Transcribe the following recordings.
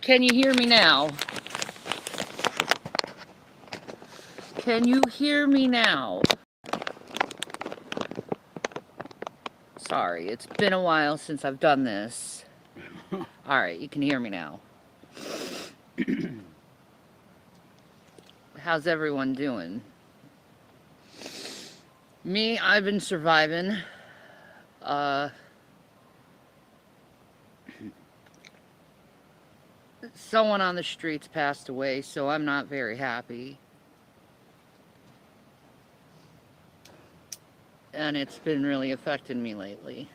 Can you hear me now? Can you hear me now? Sorry, it's been a while since I've done this. Alright, you can hear me now. How's everyone doing? Me, I've been surviving. Someone on the streets passed away, so I'm not very happy. And it's been really affecting me lately.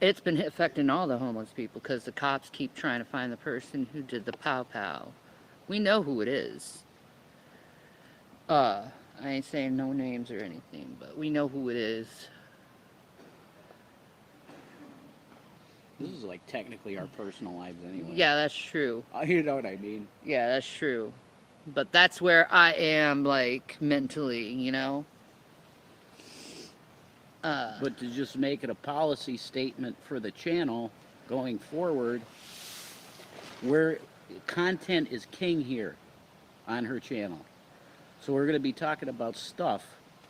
It's been affecting all the homeless people because the cops keep trying to find the person who did the pow pow. We know who it is. I ain't saying no names or anything, but we know who it is. This is like technically our personal lives anyway. Yeah, that's true. You know what I mean? Yeah, that's true. But that's where I am, like, mentally, you know? But to just make it a policy statement for the channel going forward, where content is king here on her channel. So we're going to be talking about stuff,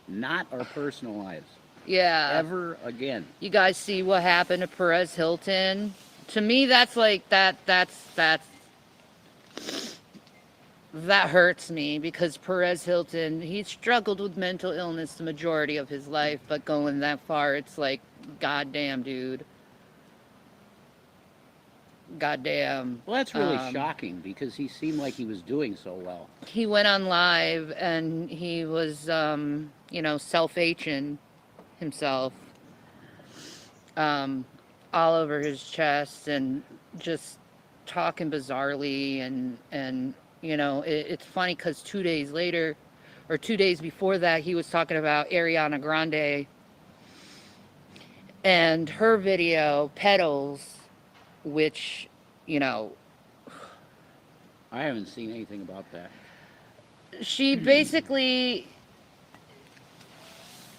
not our personal lives. Yeah. Ever again. You guys see what happened to Perez Hilton? To me, that's like, that hurts me because Perez Hilton, he struggled with mental illness the majority of his life, but going that far, it's like, goddamn, dude. Goddamn. Well, that's really shocking because he seemed like he was doing so well. He went on live and he was, you know, self-H'ing himself all over his chest and just talking bizarrely and you know, it's funny because 2 days later, or 2 days before that, he was talking about Ariana Grande and her video, Petals, which, you know... I haven't seen anything about that. She basically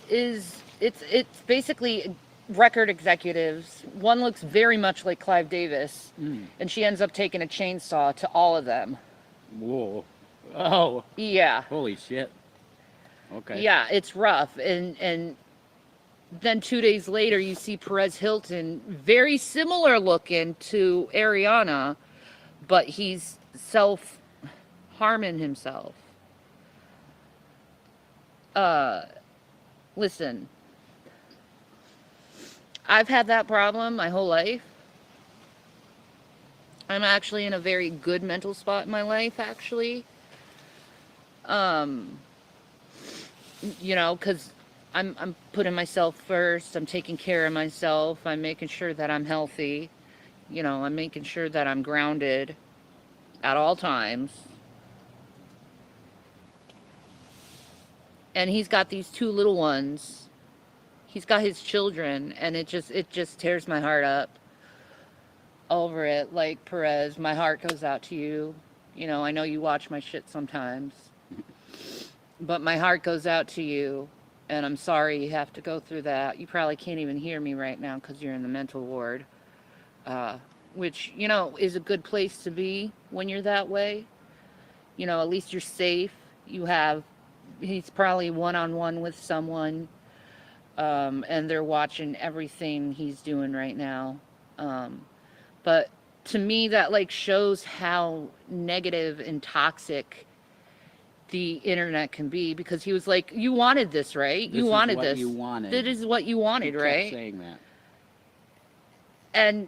is... It's basically record executives. One looks very much like Clive Davis, and she ends up taking a chainsaw to all of them. Whoa. Oh. Yeah. Holy shit. Okay. Yeah, it's rough. And then 2 days later, you see Perez Hilton, very similar looking to Ariana, but he's self-harming himself. Listen, I've had that problem my whole life. I'm actually in a very good mental spot in my life, actually. You know, because I'm putting myself first. I'm taking care of myself. I'm making sure that I'm healthy. You know, I'm making sure that I'm grounded at all times. And he's got these two little ones. He's got his children, and it just tears my heart up over it. Like, Perez, my heart goes out to you. You know, I know you watch my shit sometimes, but my heart goes out to you, and I'm sorry you have to go through that. You probably can't even hear me right now because you're in the mental ward, which, you know, is a good place to be when you're that way. You know, at least you're safe. He's probably one-on-one with someone, and they're watching everything he's doing right now. But to me, that, like, shows how negative and toxic the internet can be, because he was like, you wanted this, right? You wanted this. You wanted. This is what you wanted, right? Kept saying that. And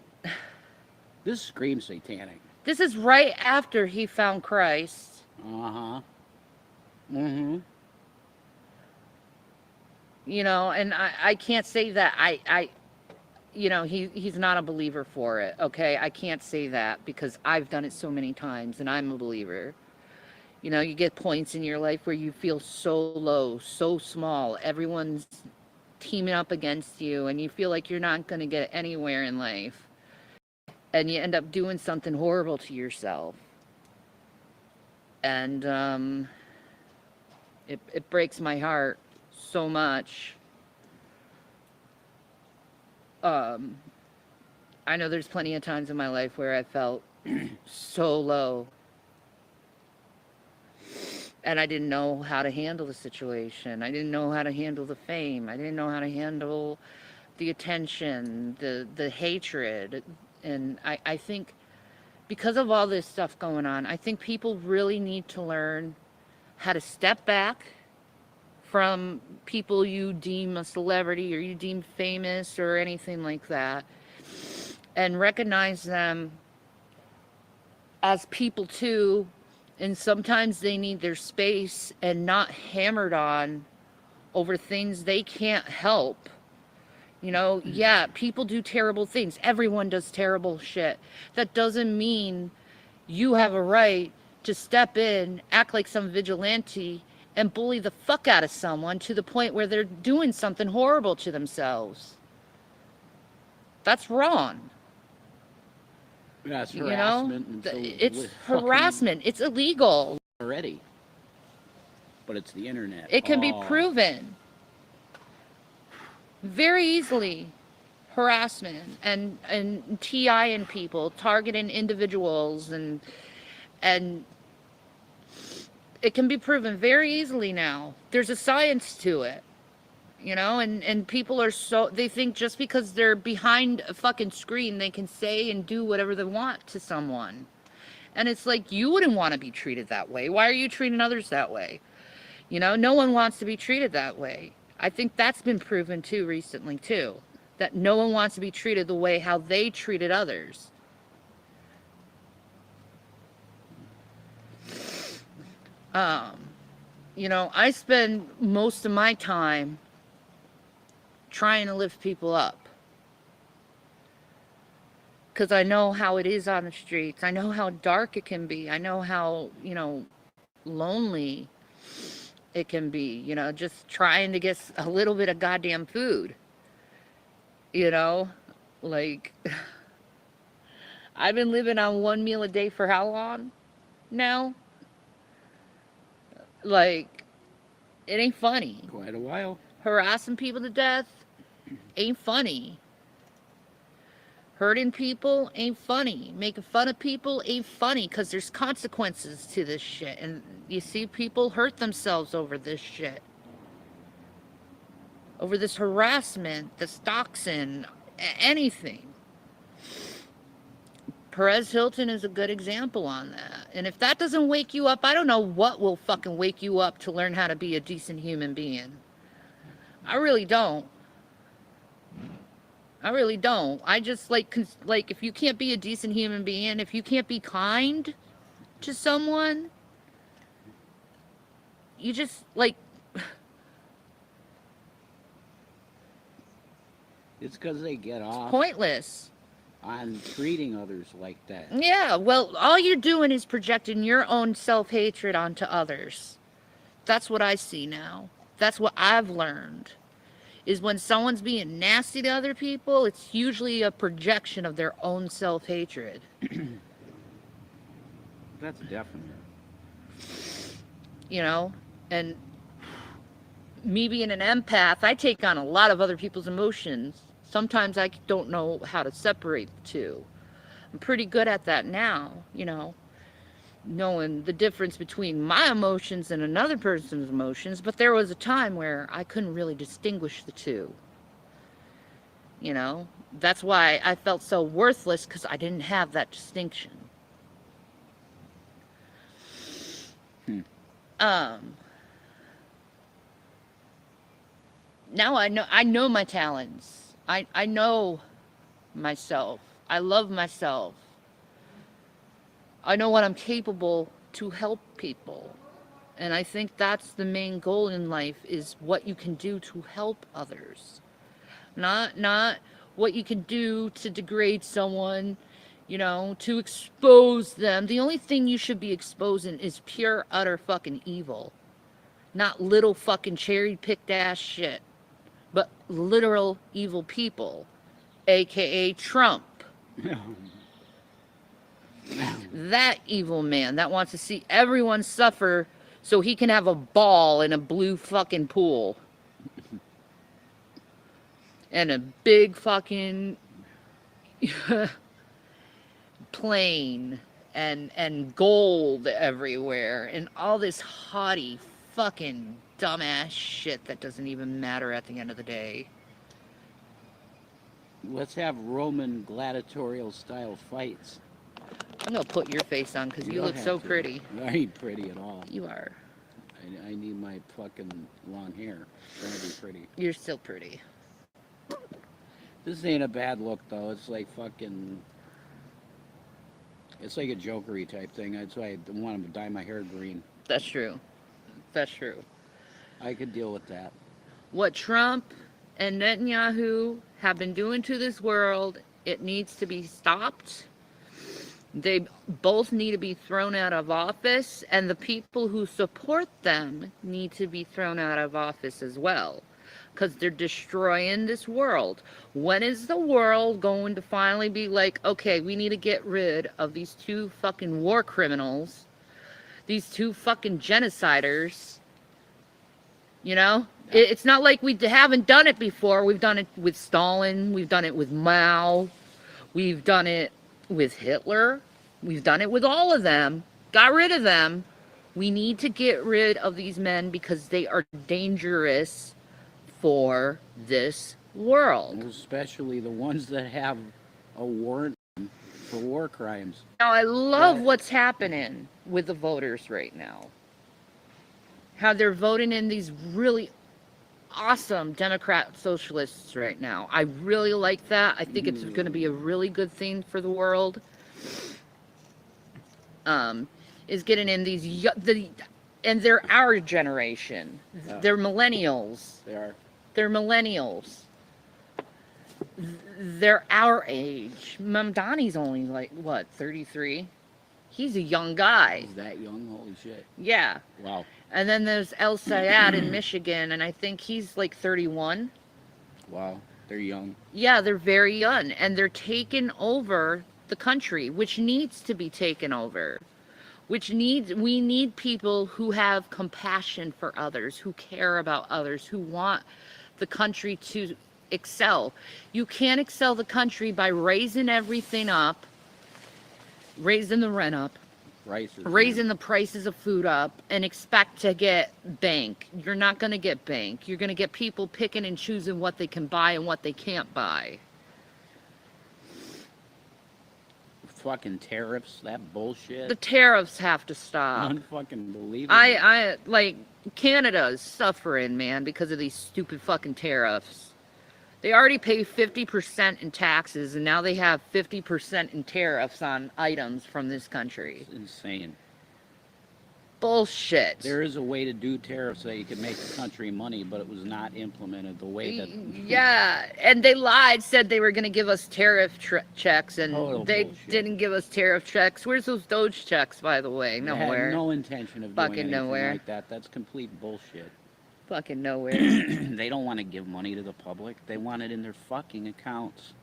this screams satanic. this is right after he found Christ. Uh-huh. Mm-hmm. You know, and I can't say that I you know, he's not a believer for it, okay? I can't say that because I've done it so many times and I'm a believer. You know, you get points in your life where you feel so low, so small. Everyone's teaming up against you and you feel like you're not going to get anywhere in life. And you end up doing something horrible to yourself. And it breaks my heart so much. I know there's plenty of times in my life where I felt so low and I didn't know how to handle the situation. I didn't know how to handle the fame. I didn't know how to handle the attention, the hatred. And I think because of all this stuff going on, I think people really need to learn how to step back from people you deem a celebrity or you deem famous or anything like that, and recognize them as people too. And sometimes they need their space and not hammered on over things they can't help. You know, yeah, people do terrible things. Everyone does terrible shit. That doesn't mean you have a right to step in, act like some vigilante, and bully the fuck out of someone to the point where they're doing something horrible to themselves. That's wrong. That's You know, harassment. And so it's with harassment. It's illegal. already. But it's the internet. It can be Oh. proven very easily. Harassment and TIing people, targeting individuals, and it can be proven very easily now. There's a science to it, you know, and people are so, they think just because they're behind a fucking screen, they can say and do whatever they want to someone. And it's like, you wouldn't want to be treated that way. Why are you treating others that way? You know, no one wants to be treated that way. I think that's been proven too recently too, that no one wants to be treated the way how they treated others. You know, I spend most of my time trying to lift people up, because I know how it is on the streets. I know how dark it can be. I know how, you know, lonely it can be, you know, just trying to get a little bit of goddamn food, you know, like I've been living on one meal a day for how long now? Like, it ain't funny. Quite a while. Harassing people to death ain't funny. Hurting people ain't funny. Making fun of people ain't funny, because there's consequences to this shit. And you see people hurt themselves over this shit. Over this harassment, this doxing, anything. Perez Hilton is a good example on that. And if that doesn't wake you up, I don't know what will fucking wake you up to learn how to be a decent human being. I really don't. I really don't. I just like if you can't be a decent human being, if you can't be kind to someone, you just like, It's because they get off pointless. on treating others like that. Yeah, well, all you're doing is projecting your own self-hatred onto others. That's what I see now. That's what I've learned. Is when someone's being nasty to other people, it's usually a projection of their own self-hatred. That's definite. You know? And me being an empath, I take on a lot of other people's emotions. Sometimes I don't know how to separate the two. I'm pretty good at that now, you know, knowing the difference between my emotions and another person's emotions. But there was a time where I couldn't really distinguish the two. You know, that's why I felt so worthless, because I didn't have that distinction. Now I know my talents. I know myself. I love myself. I know what I'm capable to help people. And I think that's the main goal in life, is what you can do to help others. Not what you can do to degrade someone, you know, to expose them. The only thing you should be exposing is pure, utter fucking evil. Not little fucking cherry-picked ass shit. But literal evil people, aka Trump. That evil man that wants to see everyone suffer so he can have a ball in a blue fucking pool. And a big fucking plain and gold everywhere and all this haughty fucking dumbass shit that doesn't even matter at the end of the day. Let's have Roman gladiatorial style fights. I'm gonna put your face on because you don't look have so to. pretty. I ain't pretty at all. You are. I need my fucking long hair. It's gonna be pretty. You're still pretty. This ain't a bad look though. It's like fucking. It's like a jokery type thing. That's why I want to dye my hair green. That's true. That's true. I could deal with that. What Trump and Netanyahu have been doing to this world, it needs to be stopped. They both need to be thrown out of office, and the people who support them need to be thrown out of office as well, because they're destroying this world. When is the world going to finally be like, okay, we need to get rid of these two fucking war criminals, these two fucking genociders? You know? It's not like we haven't done it before. We've done it with Stalin. We've done it with Mao. We've done it with Hitler. We've done it with all of them. Got rid of them. We need to get rid of these men because they are dangerous for this world. Especially the ones that have a warrant for war crimes. Now, I love what's happening with the voters right now. How they're voting in these really awesome Democrat socialists right now. I really like that. I think it's going to be a really good thing for the world. Is getting in these, and they're our generation. Yeah. They're millennials. They are. They're millennials. They're our age. Mamdani's only like, what, 33? He's a young guy. He's that young? Holy shit. Yeah. Wow. And then there's El Sayad in Michigan, and I think he's like 31. Wow. They're young. Yeah, they're very young, and they're taking over the country, which needs to be taken over. We need people who have compassion for others, who care about others, who want the country to excel. You can't excel the country by raising everything up, raising the rent up, raising the prices of food up, and expect to get bank. You're not going to get bank. You're going to get people picking and choosing what they can buy and what they can't buy. Fucking tariffs, that bullshit. The tariffs have to stop. Unfucking believable. I like, Canada is suffering, man, because of these stupid fucking tariffs. They already pay 50% in taxes, and now they have 50% in tariffs on items from this country. It's insane. Bullshit. There is a way to do tariffs so you can make the country money, but it was not implemented the way that... Yeah, and they lied, said they were going to give us tariff checks, and Total they bullshit. didn't give us tariff checks. Where's those Doge checks, by the way? They Nowhere. had no intention of Fucking doing anything nowhere. like that. That's complete bullshit. Fucking nowhere. They don't want to give money to the public. They want it in their fucking accounts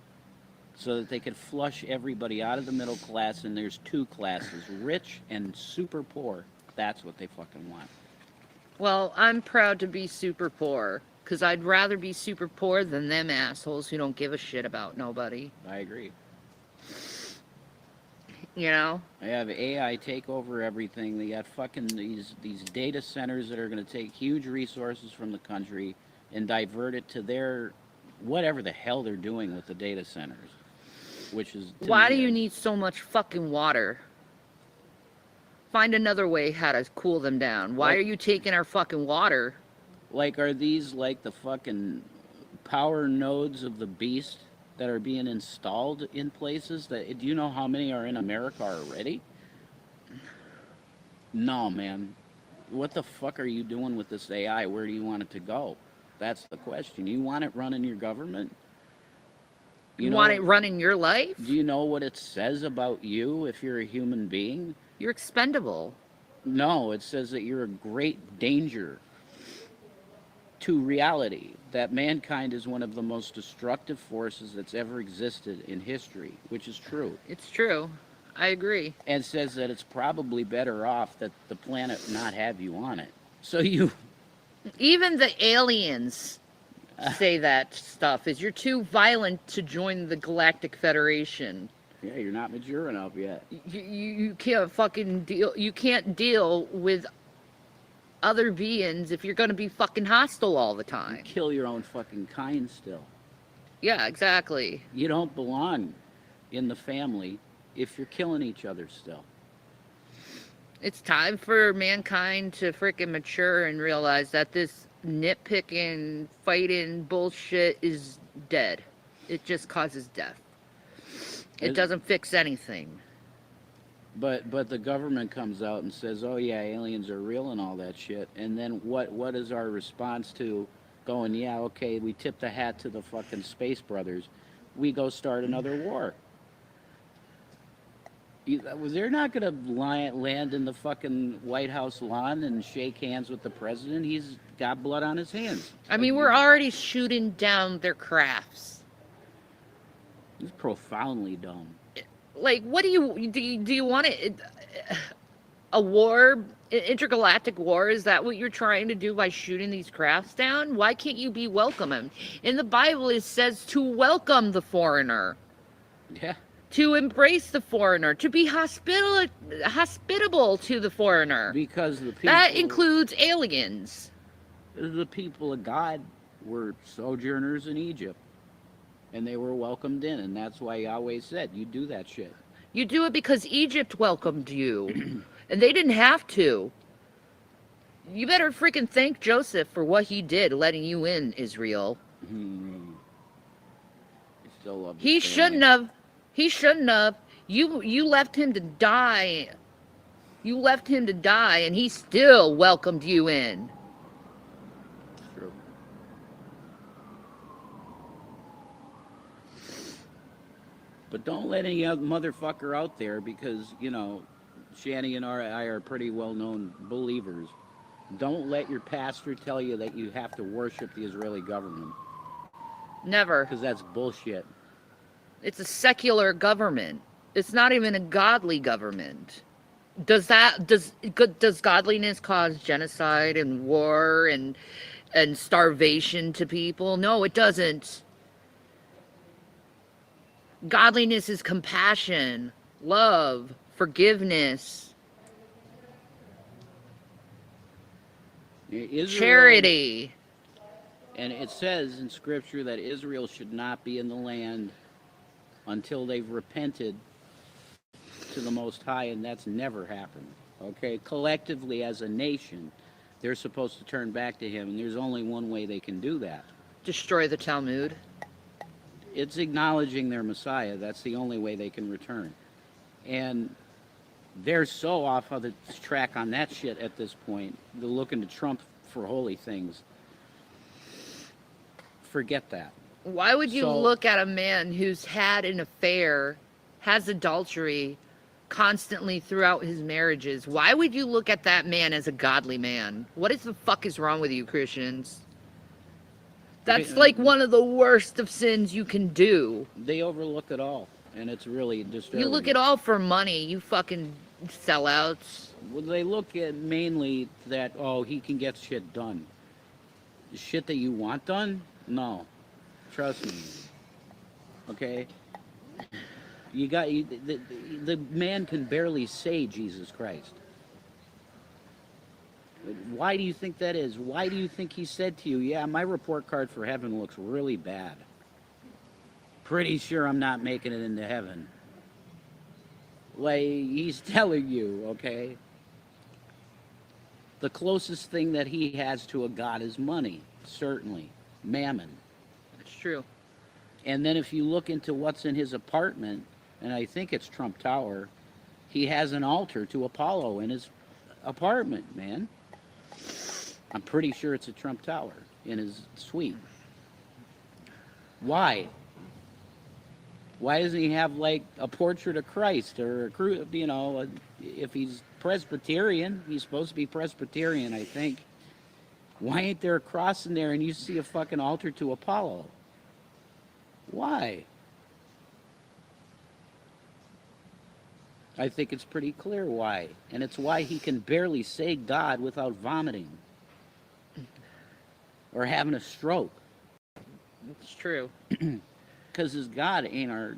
so that they could flush everybody out of the middle class, and there's two classes, rich and super poor. That's what they fucking want. Well, I'm proud to be super poor, because I'd rather be super poor than them assholes who don't give a shit about nobody. I agree. You know? I have AI take over everything. They got fucking these data centers that are going to take huge resources from the country and divert it to their whatever the hell they're doing with the data centers, which is... Why do you need so much fucking water? Find another way how to cool them down. Why are you taking our fucking water? Like, are these like the fucking power nodes of the beast that are being installed in places? That, do you know how many are in America already? No, man. What the fuck are you doing with this AI? Where do you want it to go? That's the question. You want it running your government? You want it running your life? Do you know what it says about you if you're a human being? You're expendable. No, it says that you're a great danger to reality, that mankind is one of the most destructive forces that's ever existed in history, which is true. It's true. I agree. And says that it's probably better off that the planet not have you on it. So you... Even the aliens say that stuff, is you're too violent to join the Galactic Federation. Yeah, you're not mature enough yet. You can't fucking deal. You can't deal with other beings if you're gonna be fucking hostile all the You time. kill your own fucking kind still. Yeah, exactly. You don't belong in the family if you're killing each other still. It's time for mankind to freaking mature and realize that this nitpicking, fighting bullshit is dead. It just causes death. It Is- doesn't fix anything. But the government comes out and says, "Oh yeah, aliens are real and all that shit." And then what is our response to going, "Yeah, okay, we tip the hat to the fucking space brothers. We go start another war." They're not going to land in the fucking White House lawn and shake hands with the president. He's got blood on his hands. I mean, we're already shooting down their crafts. He's profoundly dumb. Like, what do you want a war, intergalactic war? Is that what you're trying to do by shooting these crafts down? Why can't you be welcome? In the Bible, it says to welcome the foreigner, Yeah. to embrace the foreigner, to be hospitable to the foreigner. Because the people, That includes aliens. the people of God were sojourners in Egypt, and they were welcomed in, and that's why Yahweh said, "You do that shit." You do it because Egypt welcomed you, and they didn't have to. You better freaking thank Joseph for what he did, letting you in, Israel. I still love. He shouldn't have. He shouldn't have. You left him to die. You left him to die, and he still welcomed you in. True. But don't let any other motherfucker out there, because Shanny and I are pretty well-known believers. Don't let your pastor tell you that you have to worship the Israeli government, Never. because that's bullshit. It's a secular government. It's not even a godly government. Does godliness cause genocide and war and starvation to people? No, it doesn't. Godliness is compassion, love, forgiveness, Israel, charity. And it says in Scripture that Israel should not be in the land until they've repented to the Most High, and that's never happened. Okay? Collectively, as a nation, they're supposed to turn back to Him, and there's only one way they can do that. Destroy the Talmud. It's acknowledging their Messiah. That's the only way they can return. And they're so off of the track on that shit at this point. They're looking to Trump for holy things. Forget that. Why would you So- look at a man who's had an affair, has adultery constantly throughout his marriages? Why would you look at that man as a godly man? What is the fuck is wrong with you, Christians? That's like one of the worst of sins you can do. They overlook it all, and it's really disturbing. You look at all for money, you fucking sellouts. Well, they look at mainly that, oh, he can get shit done. The shit that you want done? No. Trust me. Okay? The man can barely say Jesus Christ. Why do you think that is? Why do you think he said to you, yeah, my report card for heaven looks really bad. Pretty sure I'm not making it into heaven. Like, he's telling you, okay? The closest thing that he has to a god is money, certainly. Mammon. It's true. And then if you look into what's in his apartment, and I think it's Trump Tower, he has an altar to Apollo in his apartment, man. I'm pretty sure it's a Trump Tower in his suite. Why? Why doesn't he have like a portrait of Christ or if he's Presbyterian, he's supposed to be Presbyterian, I think. Why ain't there a cross in there and you see a fucking altar to Apollo? Why? I think it's pretty clear why. And it's why he can barely say God without vomiting or having a stroke. It's true. Because his God ain't our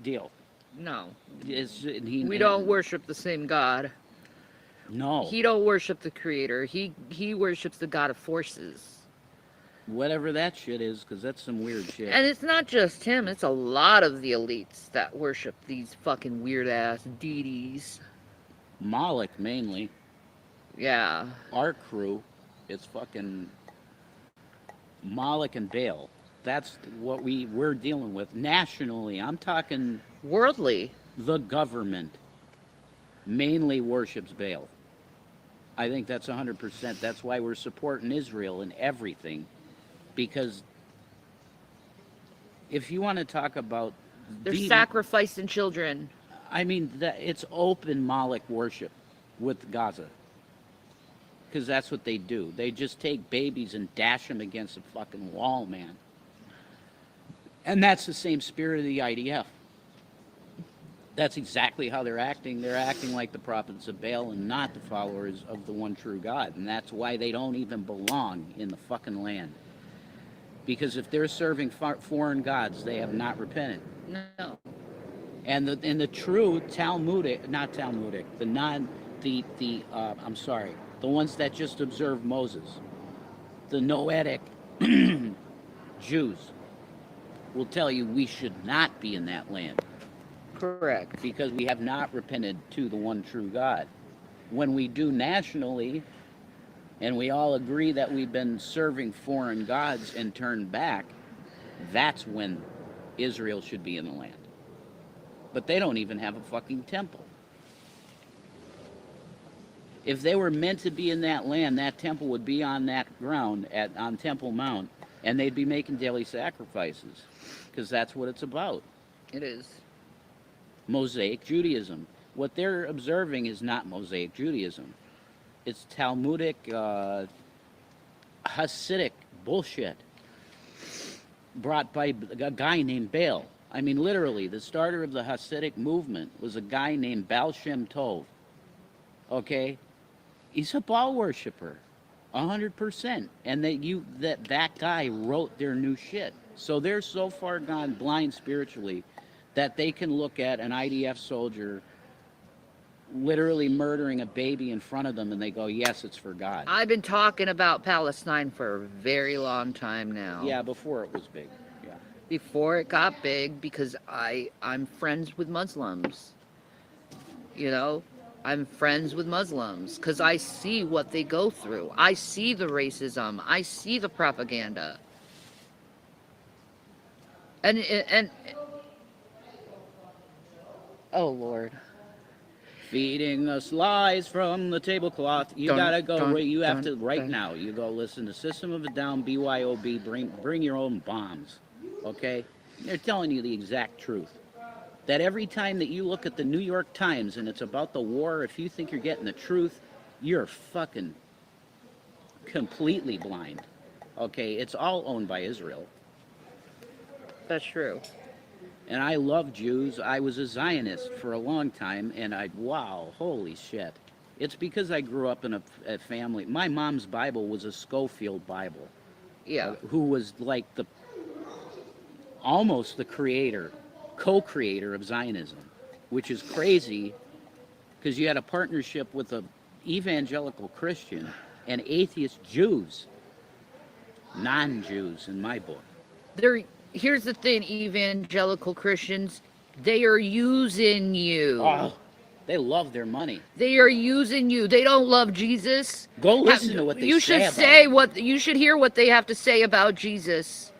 deal. No. He We don't worship the same God. No. He don't worship the creator. He worships the God of forces. Whatever that shit is, because that's some weird shit. And it's not just him, it's a lot of the elites that worship these fucking weird ass deities. Moloch mainly. Yeah. Our crew, it's fucking Moloch and Baal. That's what we're dealing with nationally. I'm talking Worldly. the government mainly worships Baal. I think that's 100%. That's why we're supporting Israel in everything. Because if you want to talk about They're sacrificing children. I mean, it's open Moloch worship with Gaza. Because that's what they do. They just take babies and dash them against a fucking wall, man. And that's the same spirit of the IDF. That's exactly how they're acting. They're acting like the prophets of Baal and not the followers of the one true God. And that's why they don't even belong in the fucking land. Because if they're serving foreign gods, they have not repented. No. And the true Talmudic, not Talmudic, the ones that just observe Moses, the Noetic Jews will tell you we should not be in that land. Correct. Because we have not repented to the one true God. When we do nationally, and we all agree that we've been serving foreign gods and turned back, that's when Israel should be in the land. But they don't even have a fucking temple. If they were meant to be in that land, that temple would be on that ground on Temple Mount, and they'd be making daily sacrifices, because that's what it's about. It is. Mosaic Judaism. What they're observing is not Mosaic Judaism. It's Talmudic, Hasidic bullshit brought by a guy named Baal. I mean, literally, the starter of the Hasidic movement was a guy named Baal Shem Tov. Okay? He's a Baal worshiper, 100%. And that guy wrote their new shit. So they're so far gone blind spiritually that they can look at an IDF soldier literally murdering a baby in front of them and they go, yes, it's for God. I've been talking about Palestine for a very long time now. Yeah, before it was big. Yeah. Before it got big, because I'm friends with Muslims. You know, I'm friends with Muslims because I see what they go through. I see the racism. I see the propaganda. And oh Lord. Feeding us lies from the tablecloth. You gotta go. Right now. You go listen to System of a Down, BYOB. Bring your own bombs. Okay? They're telling you the exact truth. That every time that you look at the New York Times and it's about the war, if you think you're getting the truth, you're fucking completely blind. Okay? It's all owned by Israel. That's true. And I love Jews. I was a Zionist for a long time, and wow, holy shit. It's because I grew up in a family. My mom's Bible was a Schofield Bible. Yeah. Who was like almost the co-creator of Zionism, which is crazy because you had a partnership with a evangelical Christian and atheist Jews, non-Jews in my book. Here's the thing, evangelical Christians, they are using you. Oh, they love their money. They are using you. They don't love Jesus. Go listen to what they You should hear what they have to say about Jesus.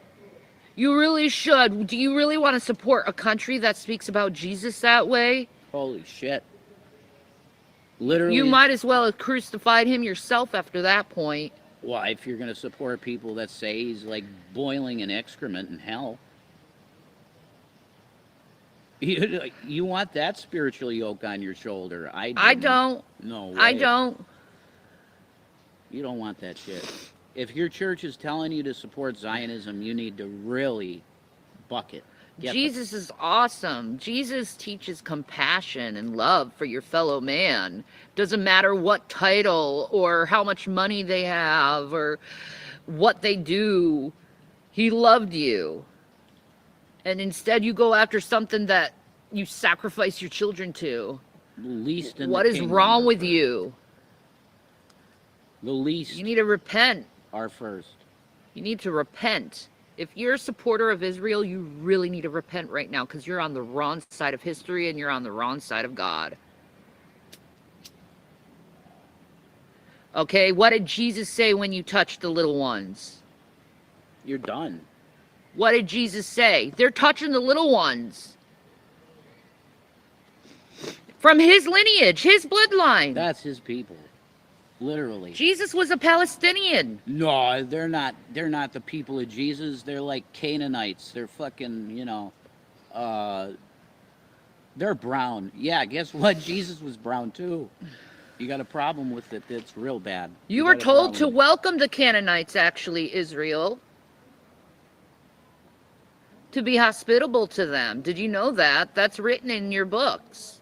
You really should. Do you really want to support a country that speaks about Jesus that way? Holy shit. Literally. You might as well have crucified him yourself after that point. Well, if you're going to support people that say he's like boiling in excrement in hell, you want that spiritual yoke on your shoulder. I don't. No way. I don't. You don't want that shit. If your church is telling you to support Zionism, you need to really buck it. Jesus is awesome. Jesus teaches compassion and love for your fellow man. Doesn't matter what title or how much money they have or what they do. He loved you. And instead you go after something that you sacrifice your children to. The least in What the is kingdom wrong are with first. you? The least You need to repent. are first. You need to repent. If you're a supporter of Israel, you really need to repent right now because you're on the wrong side of history and you're on the wrong side of God. Okay, what did Jesus say when you touched the little ones? You're done. What did Jesus say? They're touching the little ones. From his lineage, his bloodline. That's his people. Literally. Jesus was a Palestinian. No, they're not. They're not the people of Jesus. They're like Canaanites. They're fucking, they're brown. Yeah, guess what? Jesus was brown too. You got a problem with it that's real bad. You were got a told to problem. welcome the Canaanites, actually, Israel. To be hospitable to them. Did you know that? That's written in your books.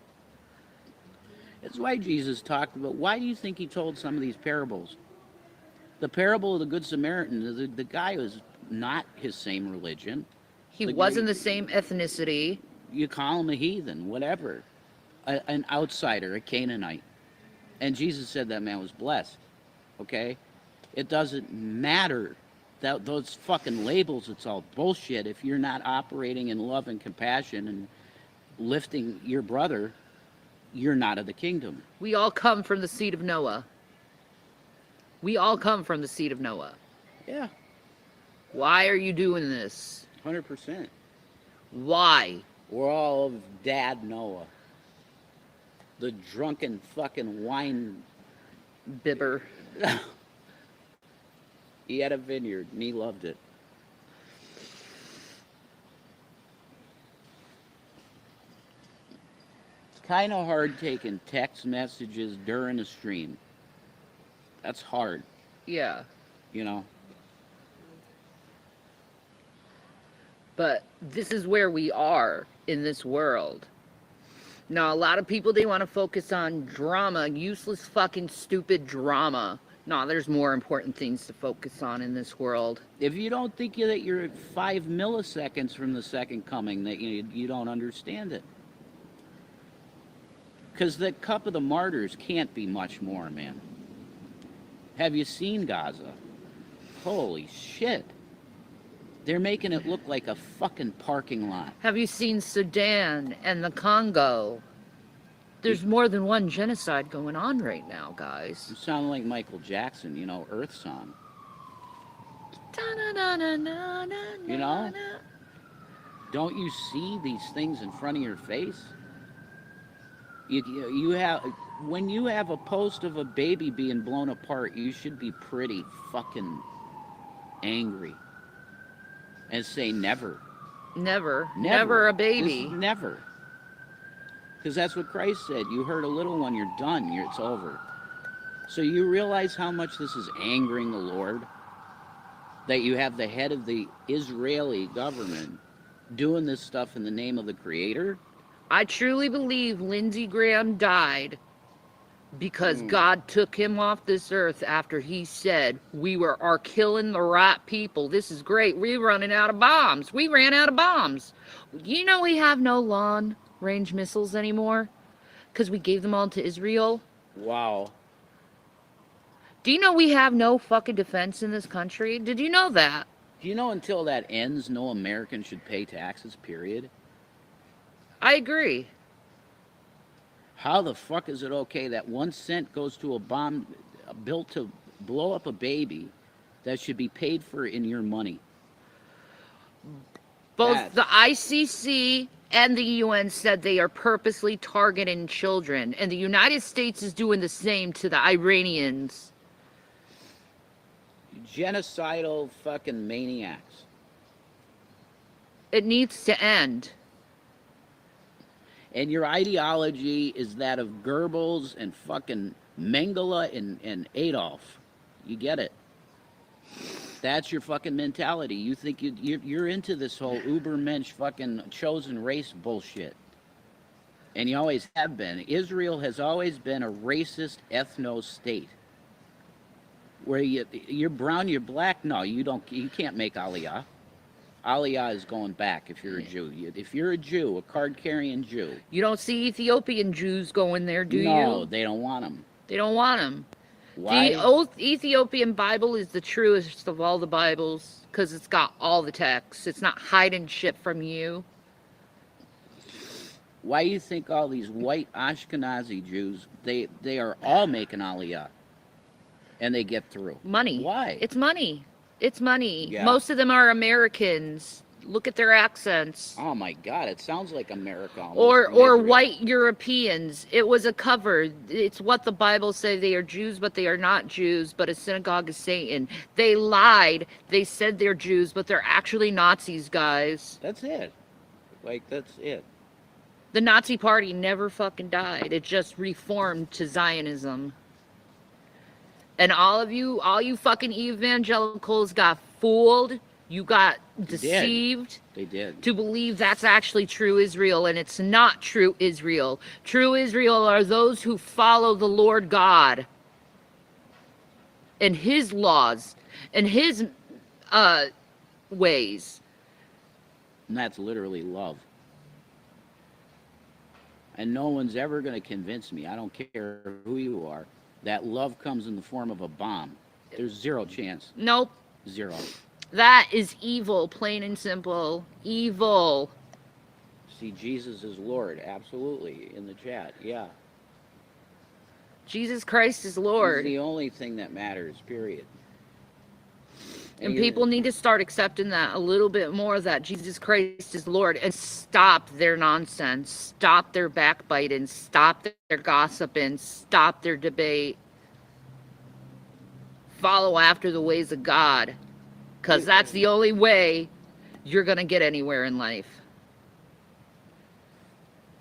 That's why Jesus talked about. Why do you think he told some of these parables? The parable of the Good Samaritan, the guy was not his same religion. He The wasn't guy- the same ethnicity. You call him a heathen, whatever. An outsider, a Canaanite. And Jesus said that man was blessed. Okay? It doesn't matter. Those fucking labels, it's all bullshit. If you're not operating in love and compassion and lifting your brother, you're not of the kingdom. We all come from the seed of Noah. We all come from the seed of Noah. Yeah, Why are you doing this? 100%. Why? We're all of Dad Noah. The drunken fucking wine. Bibber. He had a vineyard and he loved it. It's kind of hard taking text messages during a stream. That's hard, Yeah. you know. But this is where we are in this world. Now, a lot of people, they want to focus on drama, useless fucking stupid drama. No, there's more important things to focus on in this world. If you don't think that you're 5 milliseconds from the second coming, that you don't understand it. Because the cup of the martyrs can't be much more, man. Have you seen Gaza? Holy shit. They're making it look like a fucking parking lot. Have you seen Sudan and the Congo? There's more than one genocide going on right now, guys. You sound like Michael Jackson, Earth Song. You know? Don't you see these things in front of your face? You have, when you have a post of a baby being blown apart, you should be pretty fucking angry and say never. Never a baby. Never. Because that's what Christ said. You hurt a little one, you're done. It's over. So you realize how much this is angering the Lord? That you have the head of the Israeli government doing this stuff in the name of the Creator? I truly believe Lindsey Graham died because God took him off this earth after he said, we are killing the right people. This is great. We're running out of bombs. We ran out of bombs. You know we have no long-range missiles anymore because we gave them all to Israel. Wow. Do you know we have no fucking defense in this country? Did you know that? Do you know until that ends, no American should pay taxes, period? I agree. How the fuck is it okay that 1 cent goes to a bomb built to blow up a baby that should be paid for in your money? Both the ICC and the UN said they are purposely targeting children, and the United States is doing the same to the Iranians. Genocidal fucking maniacs. It needs to end. And your ideology is that of Goebbels and fucking Mengele and Adolf. You get it. That's your fucking mentality. You think you're into this whole Ubermensch fucking chosen race bullshit. And you always have been. Israel has always been a racist ethno-state. Where you're brown, you're black. No, you don't. You can't make Aliyah. Aliyah is going back if you're a Jew. If you're a Jew, a card-carrying Jew. You don't see Ethiopian Jews going there, do No, you? they don't want them. They don't want them. The Why? old Ethiopian Bible is the truest of all the Bibles because it's got all the texts. It's not hiding shit from you. Why do you think all these white Ashkenazi Jews, they are all making Aliyah, and they get through? Money. Why? It's money. It's money. Yeah. Most of them are Americans. Look at their accents. Oh my God! It sounds like America. Almost Or from Israel. white Europeans. It was a cover. It's what the Bible say. They are Jews, but they are not Jews. But a synagogue is Satan. They lied. They said they're Jews, but they're actually Nazis, guys. That's it. Like that's it. The Nazi Party never fucking died. It just reformed to Zionism. And all you fucking evangelicals got fooled. You got deceived. They did. To believe that's actually true Israel, and it's not true Israel. True Israel are those who follow the Lord God and his laws and his ways. And that's literally love. And no one's ever going to convince me, I don't care who you are, that love comes in the form of a bomb. There's zero chance. Nope. Zero. That is evil, plain and simple. Evil. See, Jesus is Lord, absolutely, in the chat, yeah. Jesus Christ is He's Lord. the only thing that matters, period. And people need to start accepting that a little bit more, that Jesus Christ is Lord, and stop their nonsense. Stop their backbiting. Stop their gossiping. Stop their debate. Follow after the ways of God, because that's the only way you're going to get anywhere in life.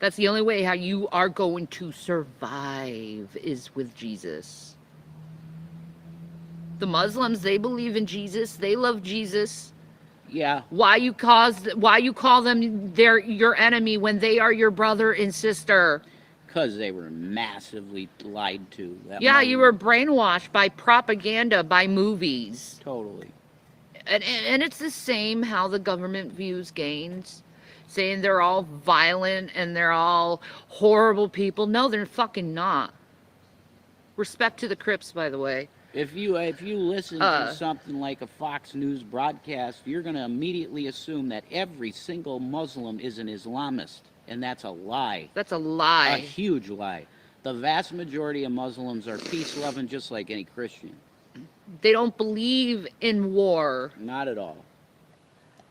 That's the only way how you are going to survive is with Jesus. The Muslims, they believe in Jesus. They love Jesus. Yeah. Why you call them your enemy when they are your brother and sister? Because they were massively lied to. Yeah, you were brainwashed by propaganda, by movies. Totally. And it's the same how the government views gays, saying they're all violent and they're all horrible people. No, they're fucking not. Respect to the Crips, by the way. If you listen to something like a Fox News broadcast, you're going to immediately assume that every single Muslim is an Islamist, and that's a lie. That's a lie. A huge lie. The vast majority of Muslims are peace-loving, just like any Christian. They don't believe in war. Not at all.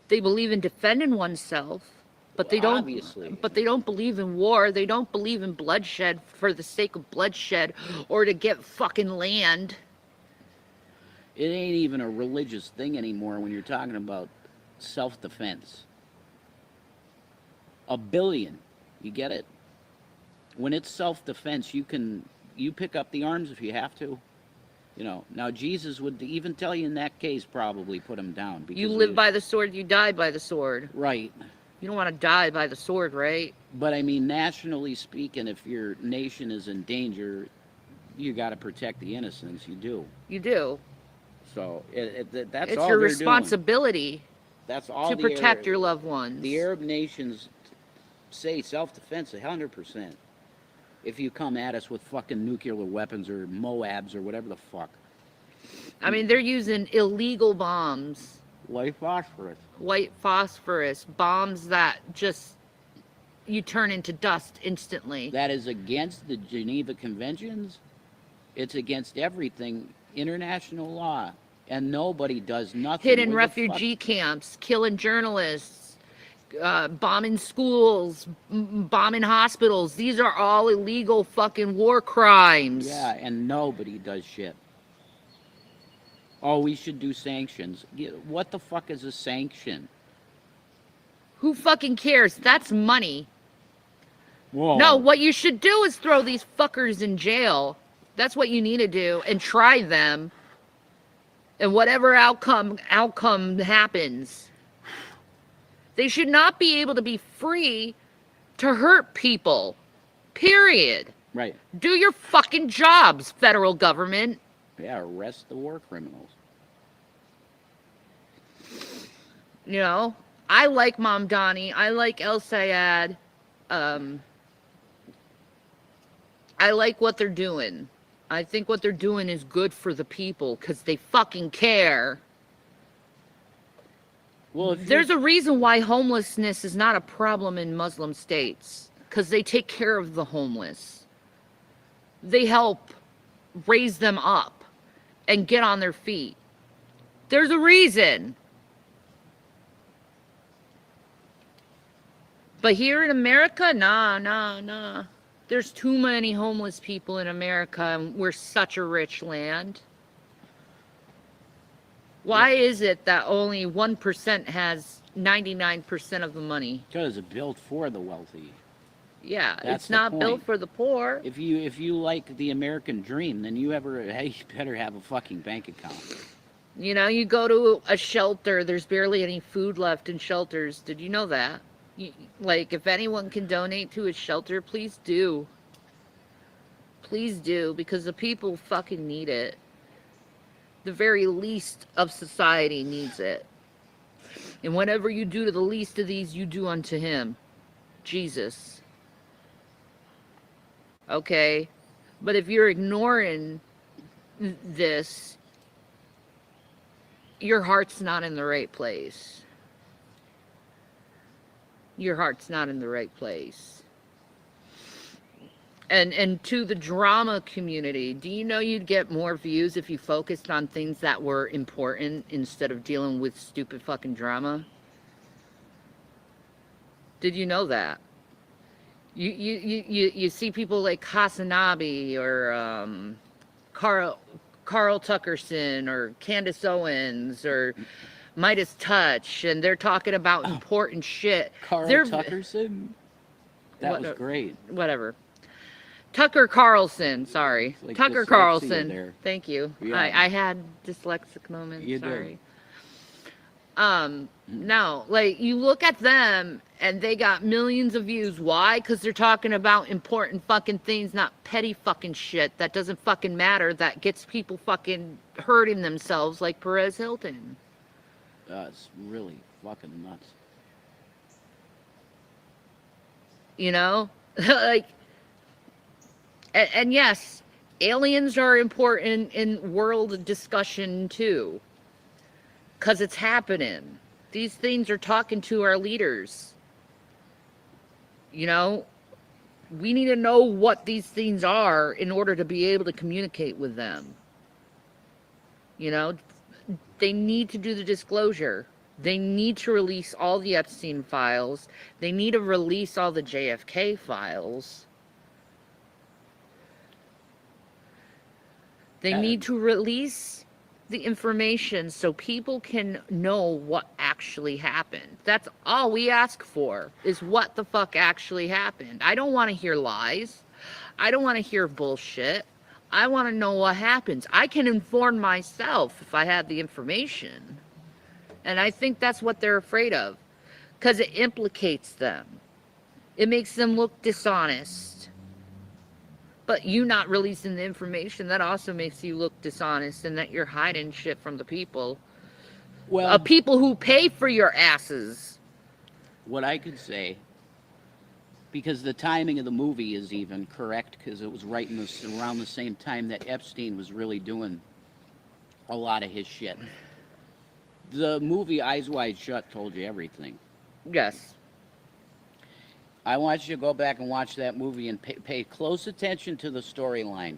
They believe in defending oneself, but they don't. Obviously. But they don't believe in war. They don't believe in bloodshed for the sake of bloodshed or to get fucking land. It ain't even a religious thing anymore when you're talking about self-defense. $1 billion, you get it? When it's self-defense, you pick up the arms if you have to. You know, now Jesus would even tell you in that case probably put him down. Because You live by the sword, you die by the sword. Right. You don't want to die by the sword, right? But I mean, nationally speaking, if your nation is in danger, you got to protect the innocents. You do. You do. So that's It's all your they're doing. responsibility That's all to the protect Arab- your loved ones. The Arab nations say self-defense 100%. If you come at us with fucking nuclear weapons or Moabs or whatever the fuck. I mean, they're using illegal bombs. White phosphorus. White phosphorus. Bombs that just, you turn into dust instantly. That is against the Geneva Conventions. It's against everything, international law. And nobody does nothing. Hidden Where the fuck- refugee camps, killing journalists, bombing schools, bombing hospitals. These are all illegal fucking war crimes. Yeah, and nobody does shit. Oh, we should do sanctions. What the fuck is a sanction? Who fucking cares? That's money. Whoa. No, what you should do is throw these fuckers in jail. That's what you need to do, and try them. And whatever outcome happens, they should not be able to be free to hurt people. Period. Right. Do your fucking jobs, federal government. Yeah, arrest the war criminals. You know, I like Mom Donnie. I like El Sayed. Um, I like what they're doing. I think what they're doing is good for the people because they fucking care. Well, if you're There's a reason why homelessness is not a problem in Muslim states because they take care of the homeless. They help raise them up and get on their feet. There's a reason. But here in America, nah. There's too many homeless people in America, and we're such a rich land. Why is it that only 1% has 99% of the money? because it's built for the wealthy. Yeah, That's it's the not built point. for the poor. If you like the American dream, then you better have a fucking bank account. You know, you go to a shelter, there's barely any food left in shelters. Did you know that? Like, if anyone can donate to a shelter, please do. Please do, because the people fucking need it. The very least of society needs it. And whatever you do to the least of these, you do unto him. Jesus. Okay? But if you're ignoring this, your heart's not in the right place. Your heart's not in the right place. And to the drama community, do you know you'd get more views if you focused on things that were important instead of dealing with stupid fucking drama? Did you know that? You see people like Hasanabi or Carl Tuckerson or Candace Owens or Midas Touch, and they're talking about important shit. Carl They're Tuckerson? That was great. Whatever. Tucker Carlson, sorry. Like Tucker dyslexia Carlson. there. Thank you. Yeah. I had dyslexic moments. You did. Sorry. No, like you look at them and they got millions of views. Why? Because they're talking about important fucking things, not petty fucking shit that doesn't fucking matter, that gets people fucking hurting themselves like Perez Hilton. It's really fucking nuts. You know? Like, and yes, aliens are important in world discussion too. Because it's happening. These things are talking to our leaders. You know, we need to know what these things are in order to be able to communicate with them. You know, they need to do the disclosure. They need to release all the Epstein files. They need to release all the JFK files. They need to release the information so people can know what actually happened. That's all we ask for, is what the fuck actually happened. I don't want to hear lies. I don't want to hear bullshit. I want to know what happens. I can inform myself if I have the information. And I think that's what they're afraid of, because it implicates them. It makes them look dishonest. But you not releasing the information, that also makes you look dishonest, and that you're hiding shit from the people. Well, People who pay for your asses. what I could say, because the timing of the movie is even correct, because it was right in this, around the same time that Epstein was really doing a lot of his shit. The movie Eyes Wide Shut told you everything. Yes. I want you to go back and watch that movie and pay close attention to the storyline.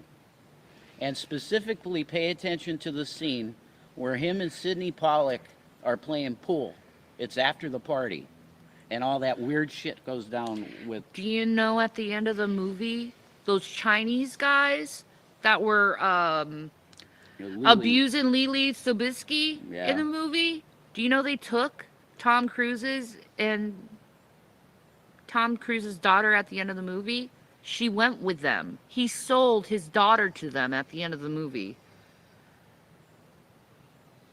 And specifically pay attention to the scene where him and Sidney Pollack are playing pool. It's after the party. And all that weird shit goes down with... Do you know at the end of the movie, those Chinese guys that were abusing Lily Sobieski in the movie? Do you know they took Tom Cruise's daughter at the end of the movie? She went with them. He sold his daughter to them at the end of the movie.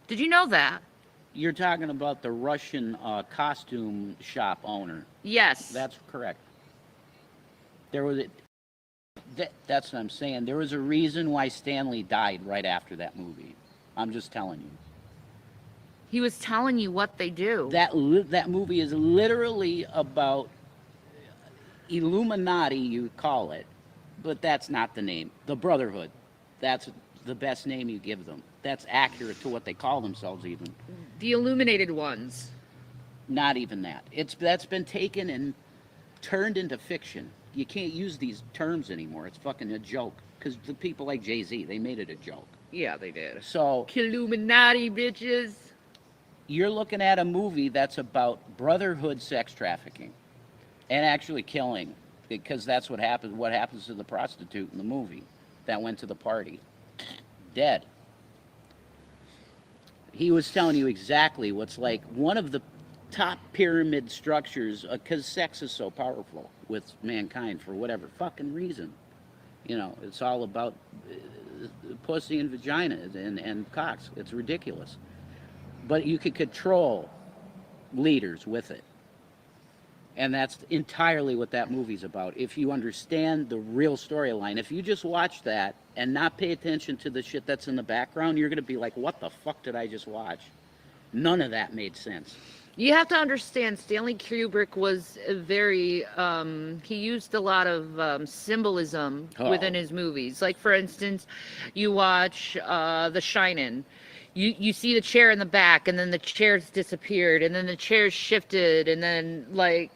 Did you know that? You're talking about the Russian costume shop owner. Yes. That's correct. There was that's what I'm saying. There was a reason why Stanley died right after that movie. I'm just telling you. He was telling you what they do. That movie is literally about Illuminati, you call it, but that's not the name. The Brotherhood. That's the best name you give them. That's accurate to what they call themselves, even. The illuminated ones. Not even that. That's been taken and turned into fiction. You can't use these terms anymore. It's fucking a joke. Because the people like Jay-Z, they made it a joke. Yeah, they did. So Illuminati, bitches. you're looking at a movie that's about brotherhood sex trafficking and actually killing, because that's what happens. What happens to the prostitute in the movie that went to the party? Dead. He was telling you exactly what's like one of the top pyramid structures, because sex is so powerful with mankind for whatever fucking reason. You know, it's all about pussy and vagina and cocks. It's ridiculous. But you can control leaders with it. And that's entirely what that movie's about. If you understand the real storyline, if you just watch that and not pay attention to the shit that's in the background, you're going to be like, what the fuck did I just watch? None of that made sense. You have to understand, Stanley Kubrick was a very, he used a lot of symbolism within his movies. Like, for instance, you watch The Shining. You see the chair in the back, and then the chair's disappeared, and then the chair's shifted, and then, like...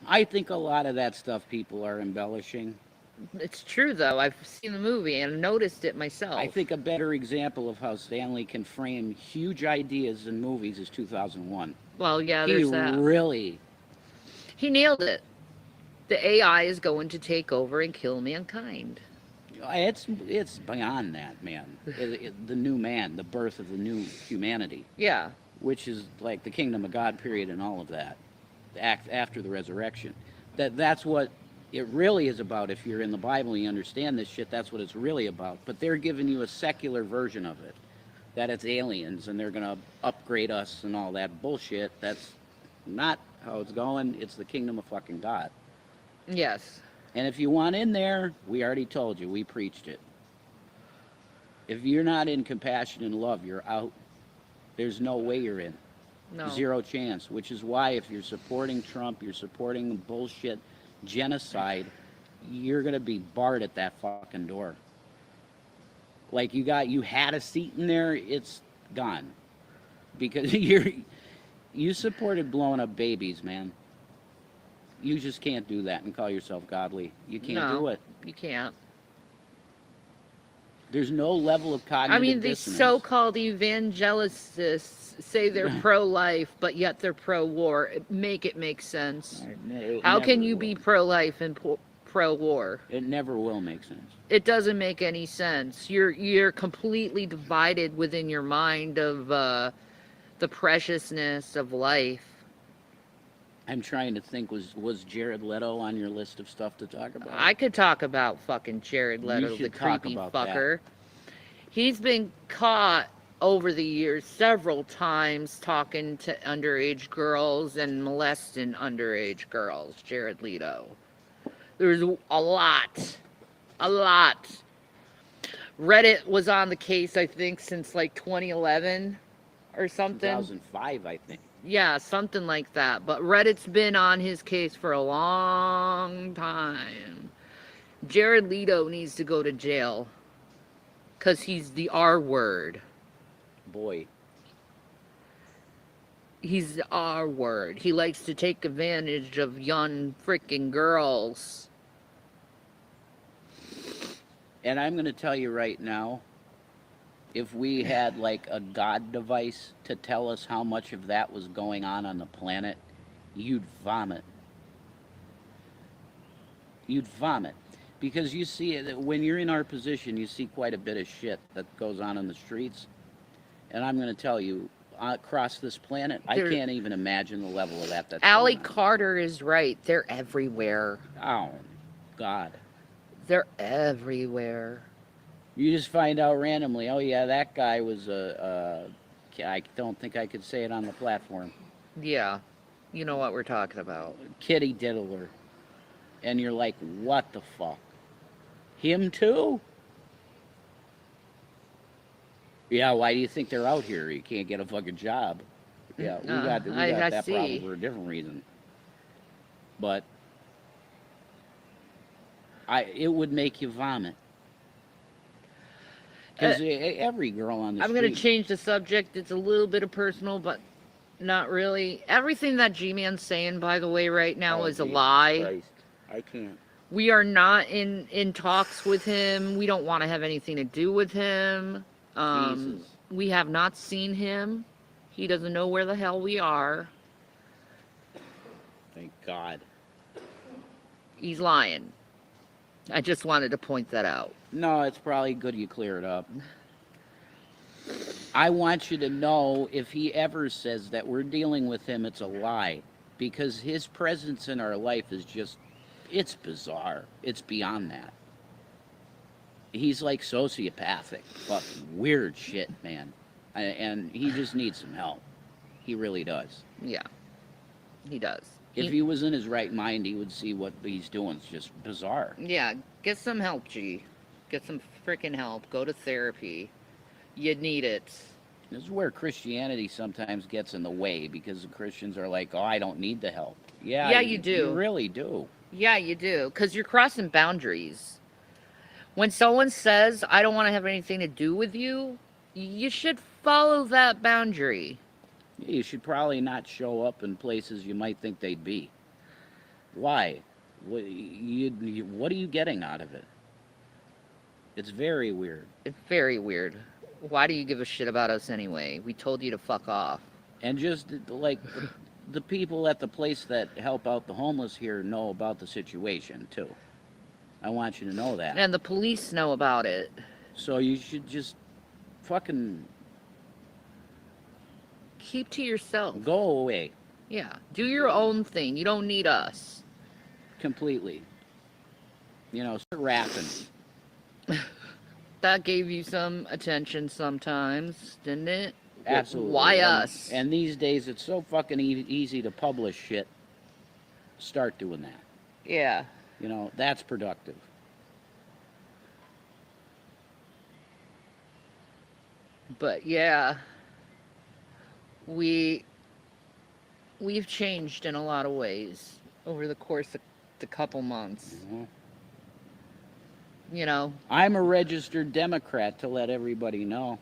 I think a lot of that stuff people are embellishing. It's true, though. I've seen the movie and noticed it myself. I think a better example of how Stanley can frame huge ideas in movies is 2001. Well, yeah, there's that. He nailed it. The AI is going to take over and kill mankind. It's beyond that, man. The new man, the birth of the new humanity. Yeah. Which is like the kingdom of God period and all of that. After the resurrection. That's what it really is about. If you're in the Bible and you understand this shit, that's what it's really about. But they're giving you a secular version of it. That it's aliens and they're going to upgrade us and all that bullshit. That's not how it's going. It's the kingdom of fucking God. Yes. And if you want in there, we already told you. We preached it. If you're not in compassion and love, you're out. There's no way you're in. No. Zero chance. Which is why if you're supporting Trump, you're supporting bullshit genocide, you're going to be barred at that fucking door. Like you had a seat in there, it's gone. Because you supported blowing up babies, man. You just can't do that and call yourself godly. You can't do it. You can't. There's no level of cognitive the dissonance. So-called evangelicists say they're pro-life, but yet they're pro-war. Make it make sense. How can you be pro-life and pro-war? It never will make sense. It doesn't make any sense. You're completely divided within your mind of the preciousness of life. I'm trying to think, was Jared Leto on your list of stuff to talk about? I could talk about fucking Jared Leto, the creepy fucker. He's been caught over the years several times talking to underage girls and molesting underage girls, Jared Leto. There's a lot. Reddit was on the case, I think, since like 2011 or something. 2005, I think. Yeah, something like that. But Reddit's been on his case for a long time. Jared Leto needs to go to jail. Because he's the R word. Boy. He's the R word. He likes to take advantage of young freaking girls. And I'm going to tell you right now, if we had like a God device to tell us how much of that was going on the planet, you'd vomit. You'd vomit. Because you see it, when you're in our position, you see quite a bit of shit that goes on in the streets. And I'm going to tell you, across this planet, I can't even imagine the level of that. Allie Carter is right. They're everywhere. Oh, God. They're everywhere. You just find out randomly, oh yeah, that guy was I don't think I could say it on the platform. Yeah, you know what we're talking about. Kitty diddler. And you're like, what the fuck? Him too? Yeah, why do you think they're out here? You can't get a fucking job. Yeah, we got I that problem see. for a different reason. But it would make you vomit Uh, because every girl on the I'm gonna street. change the subject. It's a little bit of personal, but not really. Everything that G-Man's saying, by the way, right now Oh is a Jesus lie. Christ! I can't. We are not in talks with him. We don't want to have anything to do with him. Jesus, We have not seen him. He doesn't know where the hell we are. thank God. He's lying. I just wanted to point that out. No, it's probably good you clear it up. I want you to know if he ever says that we're dealing with him, it's a lie. Because his presence in our life is just, it's bizarre. It's beyond that. He's like sociopathic, fucking weird shit, man. And he just needs some help. He really does. Yeah, he does. If he was in his right mind, he would see what he's doing. It's just bizarre. Yeah, get some help, G. Get some freaking help. Go to therapy. You need it. This is where Christianity sometimes gets in the way because the Christians are like, oh, I don't need the help. Yeah, you do. You really do. Yeah, you do. Because you're crossing boundaries. When someone says, I don't want to have anything to do with you, you should follow that boundary. You should probably not show up in places you might think they'd be. Why? What are you getting out of it? It's very weird. It's very weird. Why do you give a shit about us anyway? We told you to fuck off. And just like the people at the place that help out the homeless here know about the situation too. I want you to know that. And the police know about it. So you should just fucking Keep to yourself. go away Yeah. Do your own thing. You don't need us. completely. You know, start rapping. That gave you some attention sometimes, didn't it? Absolutely. Why us? And these days, it's so fucking easy to publish shit. Start doing that. Yeah. You know, that's productive. But yeah, we've changed in a lot of ways over the course of the couple months. Mhm. You know, I'm a registered Democrat, to let everybody know.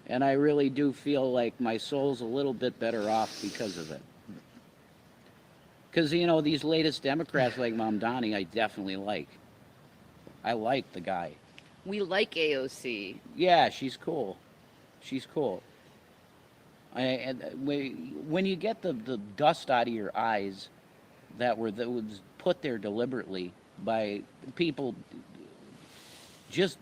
And I really do feel like my soul's a little bit better off because of it. Because, you know, these latest Democrats like Mamdani, I definitely like. I like the guy. we like AOC. Yeah, she's cool. She's cool. When you get the dust out of your eyes that was put there deliberately by people just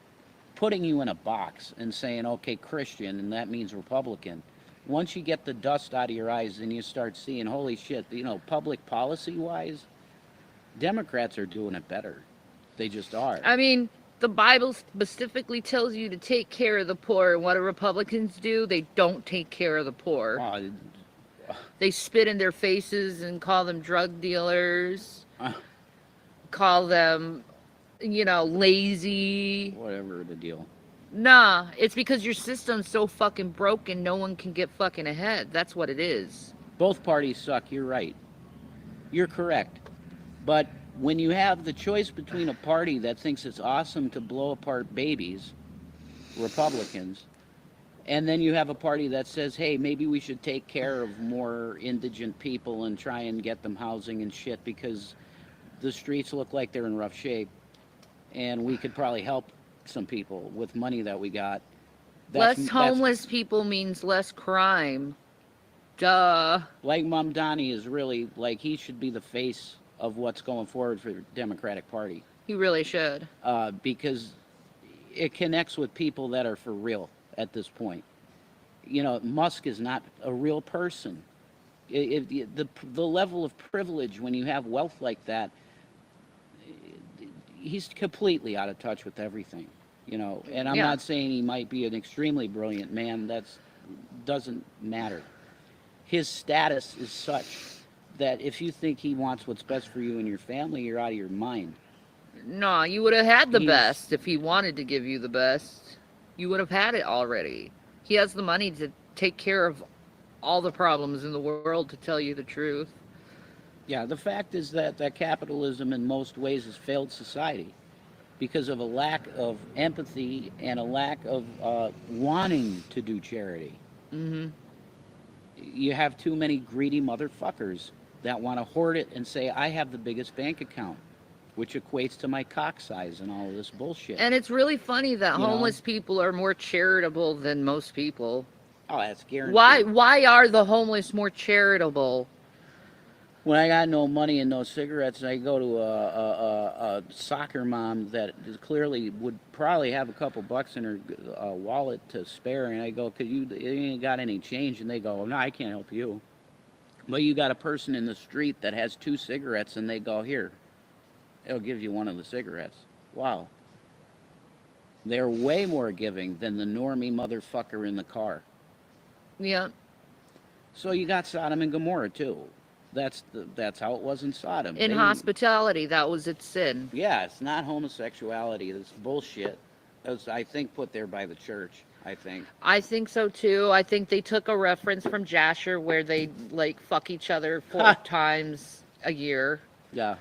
putting you in a box and saying, okay, Christian, and that means Republican. Once you get the dust out of your eyes and you start seeing, holy shit, you know, public policy-wise, Democrats are doing it better. They just are. I mean, the Bible specifically tells you to take care of the poor. And what do Republicans do? They don't take care of the poor. They spit in their faces and call them drug dealers, call them, you know, lazy. Whatever the deal. Nah, it's because your system's so fucking broken, no one can get fucking ahead. That's what it is. Both parties suck, you're right. You're correct. But when you have the choice between a party that thinks it's awesome to blow apart babies, Republicans, and then you have a party that says, hey, maybe we should take care of more indigent people and try and get them housing and shit because the streets look like they're in rough shape and we could probably help some people with money that we got. Less homeless people means less crime. Duh. Like Mamdani is really, like, he should be the face of what's going forward for the Democratic Party. He really should. Because it connects with people that are for real at this point. You know, Musk is not a real person. The level of privilege when you have wealth like that, he's completely out of touch with everything. You know, and I'm not saying he might be an extremely brilliant man. Doesn't matter. His status is such that if you think he wants what's best for you and your family, you're out of your mind. No, you would have had the best if he wanted to give you the best. you would have had it already. He has the money to take care of all the problems in the world, to tell you the truth. Yeah, the fact is that capitalism in most ways has failed society because of a lack of empathy and a lack of wanting to do charity. Hmm. You have too many greedy motherfuckers that want to hoard it and say, I have the biggest bank account, which equates to my cock size and all of this bullshit. And it's really funny that You know? homeless people are more charitable than most people. Oh, that's Why guaranteed. why are the homeless more charitable? When I got no money and no cigarettes, I go to a soccer mom that is clearly would probably have a couple bucks in her wallet to spare, and I go, "Could you ain't got any change?" And they go, "No, I can't help you." But you got a person in the street that has 2 cigarettes, and they go, "Here, it'll give you one of the cigarettes." Wow, they're way more giving than the normie motherfucker in the car. Yeah. So you got Sodom and Gomorrah too. That's how it was in Sodom. In hospitality, that was its sin. Yeah, it's not homosexuality. It's bullshit. It was, I think, put there by the church. I think. I think so too. I think they took a reference from Jasher where they like fuck each other 4 times a year. Yeah.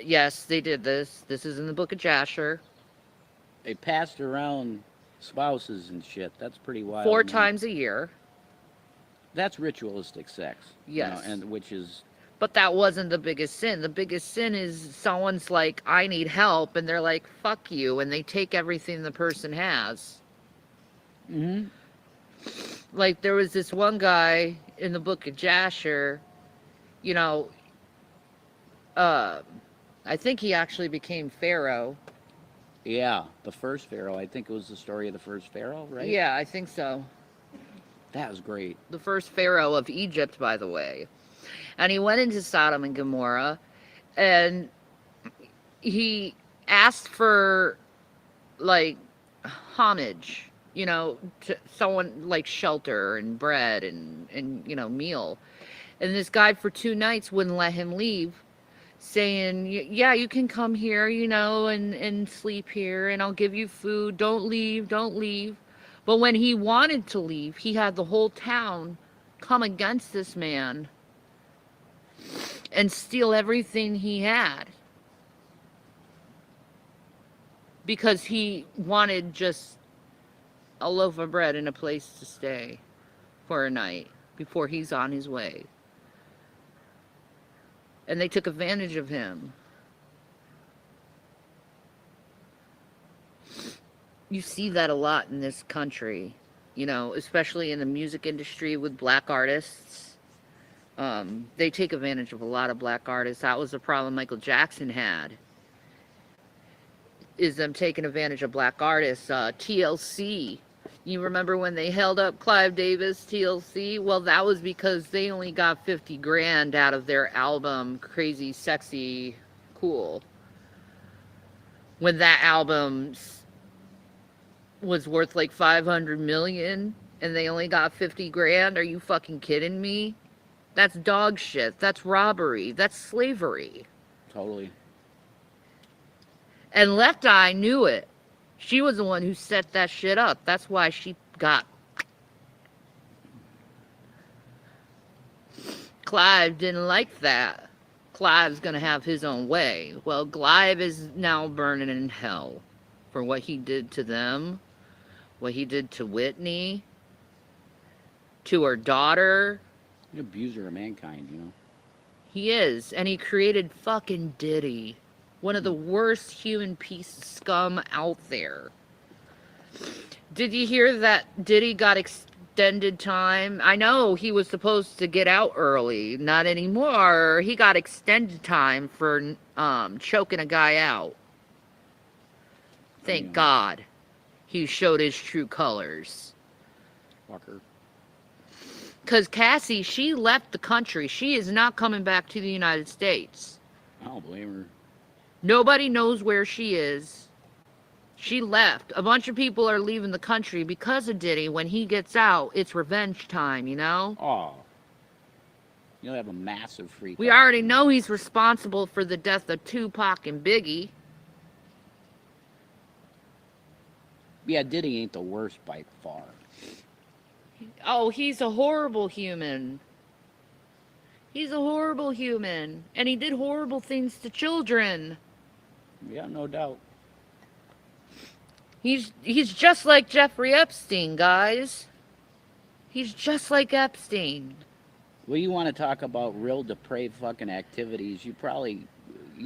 Yes, they did this. This is in the book of Jasher. They passed around spouses and shit. That's pretty wild. 4 times a year. That's ritualistic sex. Yes. And which is. But that wasn't the biggest sin. The biggest sin is someone's like, I need help, and they're like, fuck you, and they take everything the person has. Mm-hmm. Like, there was this one guy in the book of Jasher, you know, I think he actually became Pharaoh. Yeah, the first Pharaoh. I think it was the story of the first Pharaoh, right? Yeah, I think so. That was great. The first Pharaoh of Egypt, by the way. And he went into Sodom and Gomorrah, and he asked for, like, homage, you know, to someone like shelter and bread and you know, meal. And this guy for 2 nights wouldn't let him leave, saying, yeah, you can come here, you know, and sleep here, and I'll give you food. Don't leave, don't leave. But when he wanted to leave, he had the whole town come against this man and steal everything he had. Because he wanted just a loaf of bread and a place to stay for a night before he's on his way. And they took advantage of him. You see that a lot in this country, you know, especially in the music industry with black artists. They take advantage of a lot of black artists. That was the problem Michael Jackson had, is them taking advantage of black artists. TLC, you remember when they held up Clive Davis, TLC? Well, that was because they only got 50 grand out of their album Crazy Sexy Cool, when that album was worth like 500 million and they only got 50 grand. Are you fucking kidding me? That's dog shit. That's robbery. That's slavery. Totally. And Left Eye knew it. She was the one who set that shit up. That's why she got. Clive didn't like that. Clive's gonna have his own way. Well, Clive is now burning in hell for what he did to them, what he did to Whitney, to her daughter. An abuser of mankind, you know. He is. And he created fucking Diddy. One of the worst human piece of scum out there. Did you hear that Diddy got extended time? I know he was supposed to get out early. Not anymore. He got extended time for choking a guy out. Thank God. He showed his true colors. Fucker. Because Cassie, she left the country. She is not coming back to the United States. I don't blame her. Nobody knows where she is. She left. A bunch of people are leaving the country because of Diddy. When he gets out, it's revenge time, you know? Oh. You'll have a massive freak. We already know he's responsible for the death of Tupac and Biggie. Yeah, Diddy ain't the worst by far. Oh, he's a horrible human. He's a horrible human. And he did horrible things to children. Yeah, no doubt. He's just like Jeffrey Epstein, guys. He's just like Epstein. Well, you want to talk about real depraved fucking activities? You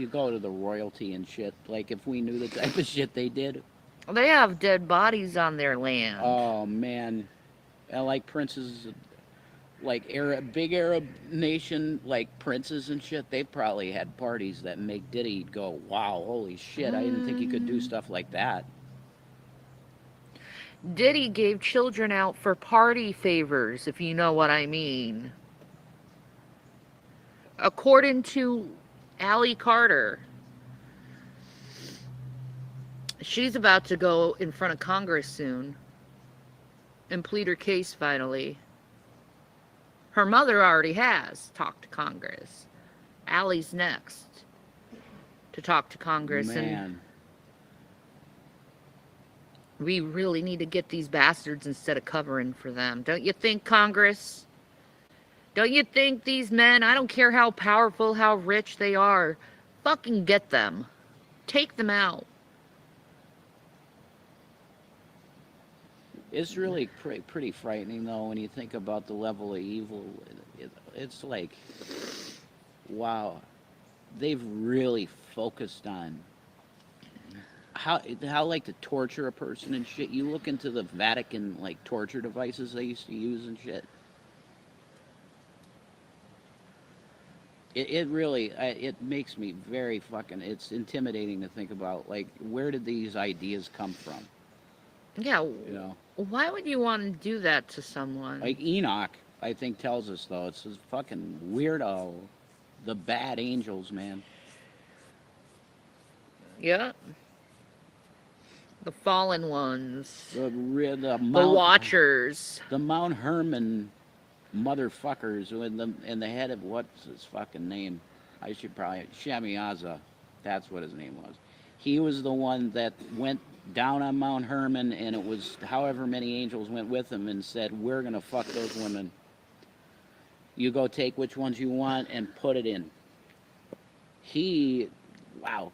go to the royalty and shit. Like if we knew the type of shit they did. They have dead bodies on their land. Oh man, and like princes, like big Arab nation, like princes and shit. They probably had parties that make Diddy go, "Wow, holy shit! I didn't think you could do stuff like that." Diddy gave children out for party favors, if you know what I mean. According to Allie Carter, she's about to go in front of Congress soon and plead her case finally. Her mother already has talked to Congress. Allie's next to talk to Congress. Man. And we really need to get these bastards instead of covering for them. Don't you think, Congress? Don't you think these men, I don't care how powerful, how rich they are, fucking get them. Take them out. It's really pretty frightening, though, when you think about the level of evil. It's like, wow, they've really focused on how like to torture a person and shit. You look into the Vatican like torture devices they used to use and shit. It really it makes me very fucking. It's intimidating to think about. Like, where did these ideas come from? Yeah. You know. Why would you want to do that to someone? Like Enoch, I think tells us though. It's this fucking weirdo, the bad angels, man. Yeah. The fallen ones. The Watchers. The Mount Hermon motherfuckers in the head of what's his fucking name? I should probably Shamiaza. That's what his name was. He was the one that went down on Mount Hermon, and it was however many angels went with him and said, "We're gonna fuck those women. You go take which ones you want and put it in." Wow.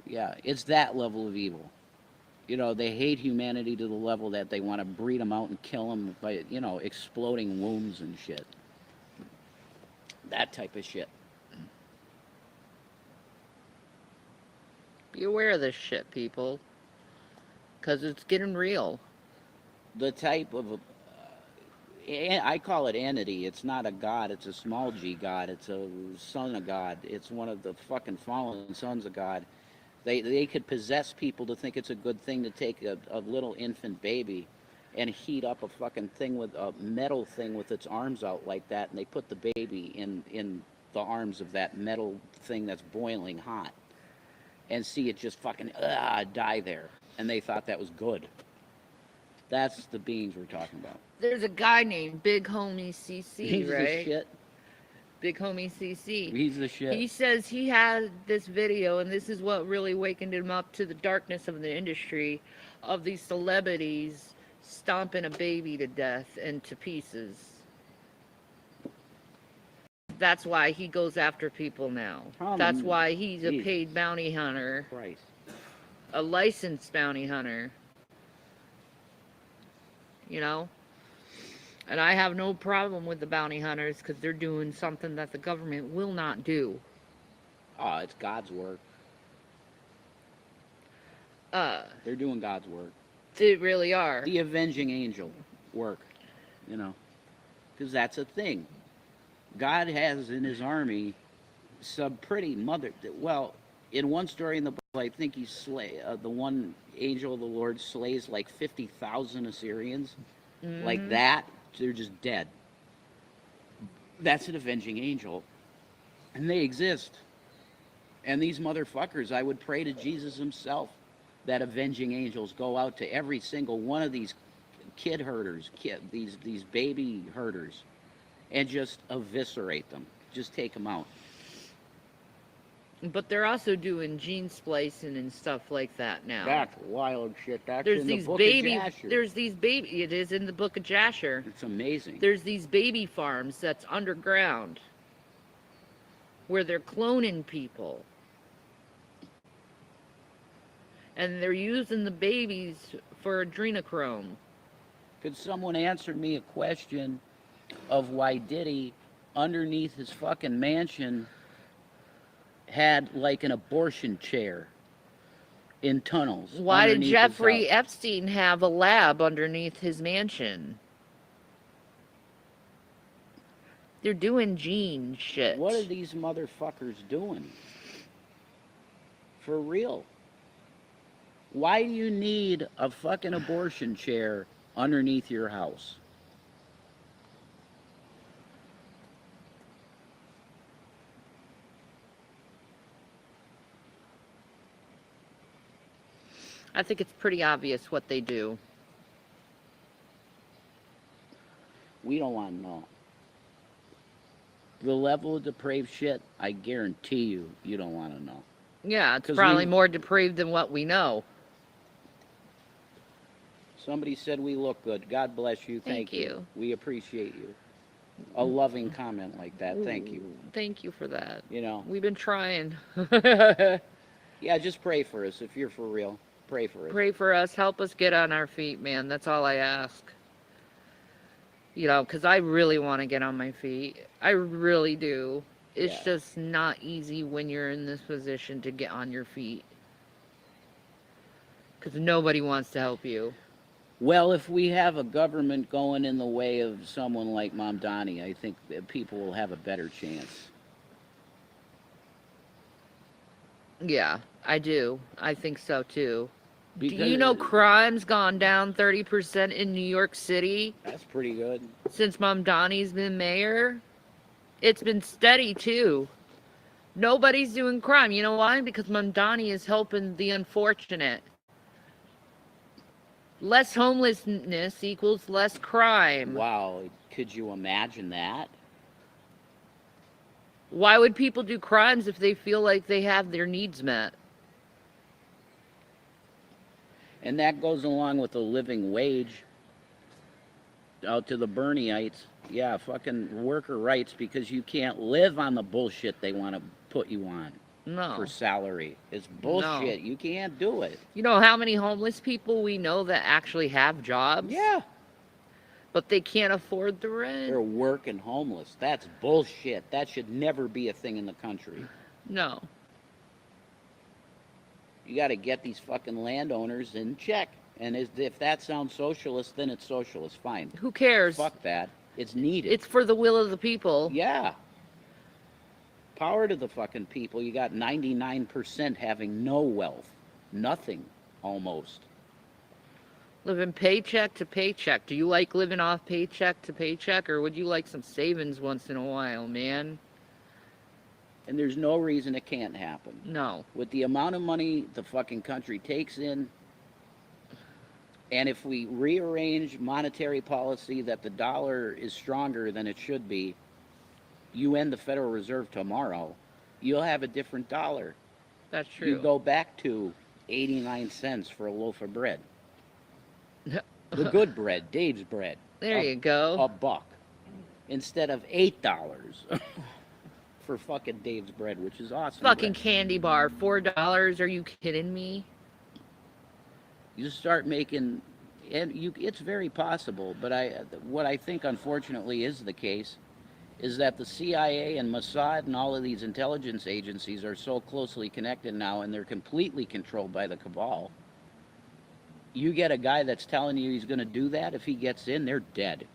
Yeah, it's that level of evil. You know, they hate humanity to the level that they want to breed them out and kill them by, you know, exploding wombs and shit. That type of shit. Be aware of this shit, people. Because it's getting real. The type of, I call it entity. It's not a god. It's a small g god. It's a son of God. It's one of the fucking fallen sons of God. They could possess people to think it's a good thing to take a little infant baby and heat up a fucking thing with a metal thing with its arms out like that, and they put the baby in the arms of that metal thing that's boiling hot and see it just fucking die there. And they thought that was good. That's the beings we're talking about. There's a guy named Big Homie CC, He's right? the shit. Big Homie CC. He's the shit. He says he had this video, and this is what really wakened him up to the darkness of the industry, of these celebrities stomping a baby to death and to pieces. That's why he goes after people now. That's why he's a paid bounty hunter. Christ. A licensed bounty hunter. You know? And I have no problem with the bounty hunters because they're doing something that the government will not do. Oh, it's God's work. They're doing God's work. They really are. The avenging angel work, you know, because that's a thing. God has in his army some pretty well, in one story in the Bible, I think the one angel of the Lord slays like 50,000 Assyrians. Mm-hmm. Like that. They're just dead. That's an avenging angel. And they exist. And these motherfuckers, I would pray to Jesus himself that avenging angels go out to every single one of these kid herders, these baby herders, and just eviscerate them. Just take them out. But they're also doing gene splicing and stuff like that now. That's wild shit. That's There's in the these book baby, of Jasher. there's these baby, it is in the book of Jasher. It's amazing. There's these baby farms that's underground where they're cloning people. And they're using the babies for adrenochrome. Could someone answer me a question of why Diddy, underneath his fucking mansion, had like an abortion chair in tunnels? Why did underneath his Jeffrey house? Epstein have a lab underneath his mansion? They're doing gene shit. What are these motherfuckers doing? For real. Why do you need a fucking abortion chair underneath your house? I think it's pretty obvious what they do. We don't want to know. The level of depraved shit, I guarantee you don't want to know. Yeah, it's 'Cause probably we- more depraved than what we know. Somebody said we look good. God bless you. Thank you. We appreciate you. A loving comment like that. Thank you. Thank you for that. You know, We've been trying. yeah, just pray for us if you're for real. Pray for us. Pray for us. Help us get on our feet, man. That's all I ask. You know, because I really want to get on my feet. I really do. It's Yeah. just not easy when you're in this position to get on your feet. Because nobody wants to help you. Well, if we have a government going in the way of someone like Mamdani, I think that people will have a better chance. Yeah, I do. I think so too. Do Because you know crime's gone down 30% in New York City that's pretty good. since Mamdani's been mayor? It's been steady too. Nobody's doing crime. You know why? Because Mamdani is helping the unfortunate. Less homelessness equals less crime. Wow, could you imagine that? Why would people do crimes if they feel like they have their needs met? And that goes along with the living wage out to the Bernieites. Yeah, fucking worker rights, because you can't live on the bullshit they want to put you on No. for salary. It's bullshit. You can't do it. You know how many homeless people we know that actually have jobs? Yeah. But they can't afford the rent? They're working homeless. That's bullshit. That should never be a thing in the country. No. You got to get these fucking landowners in check. And if that sounds socialist, then it's socialist. Fine. Who cares? Fuck that. It's needed. It's for the will of the people. Yeah. Power to the fucking people. You got 99% having no wealth. Nothing, almost. Living paycheck to paycheck. Do you like living off paycheck to paycheck, or would you like some savings once in a while, man? And there's no reason it can't happen. No. With the amount of money the fucking country takes in, and if we rearrange monetary policy that the dollar is stronger than it should be, you end the Federal Reserve tomorrow, you'll have a different dollar. That's true. You go back to 89 cents for a loaf of bread. The good bread, Dave's bread. There you go. A buck. Instead of $8 for fucking Dave's bread, which is awesome. Fucking bread. candy bar, $4. Are you kidding me? You start making, and it's very possible, but what I think unfortunately is the case is that the CIA and Mossad and all of these intelligence agencies are so closely connected now, and they're completely controlled by the cabal. You get a guy that's telling you he's going to do that, if he gets in, they're dead.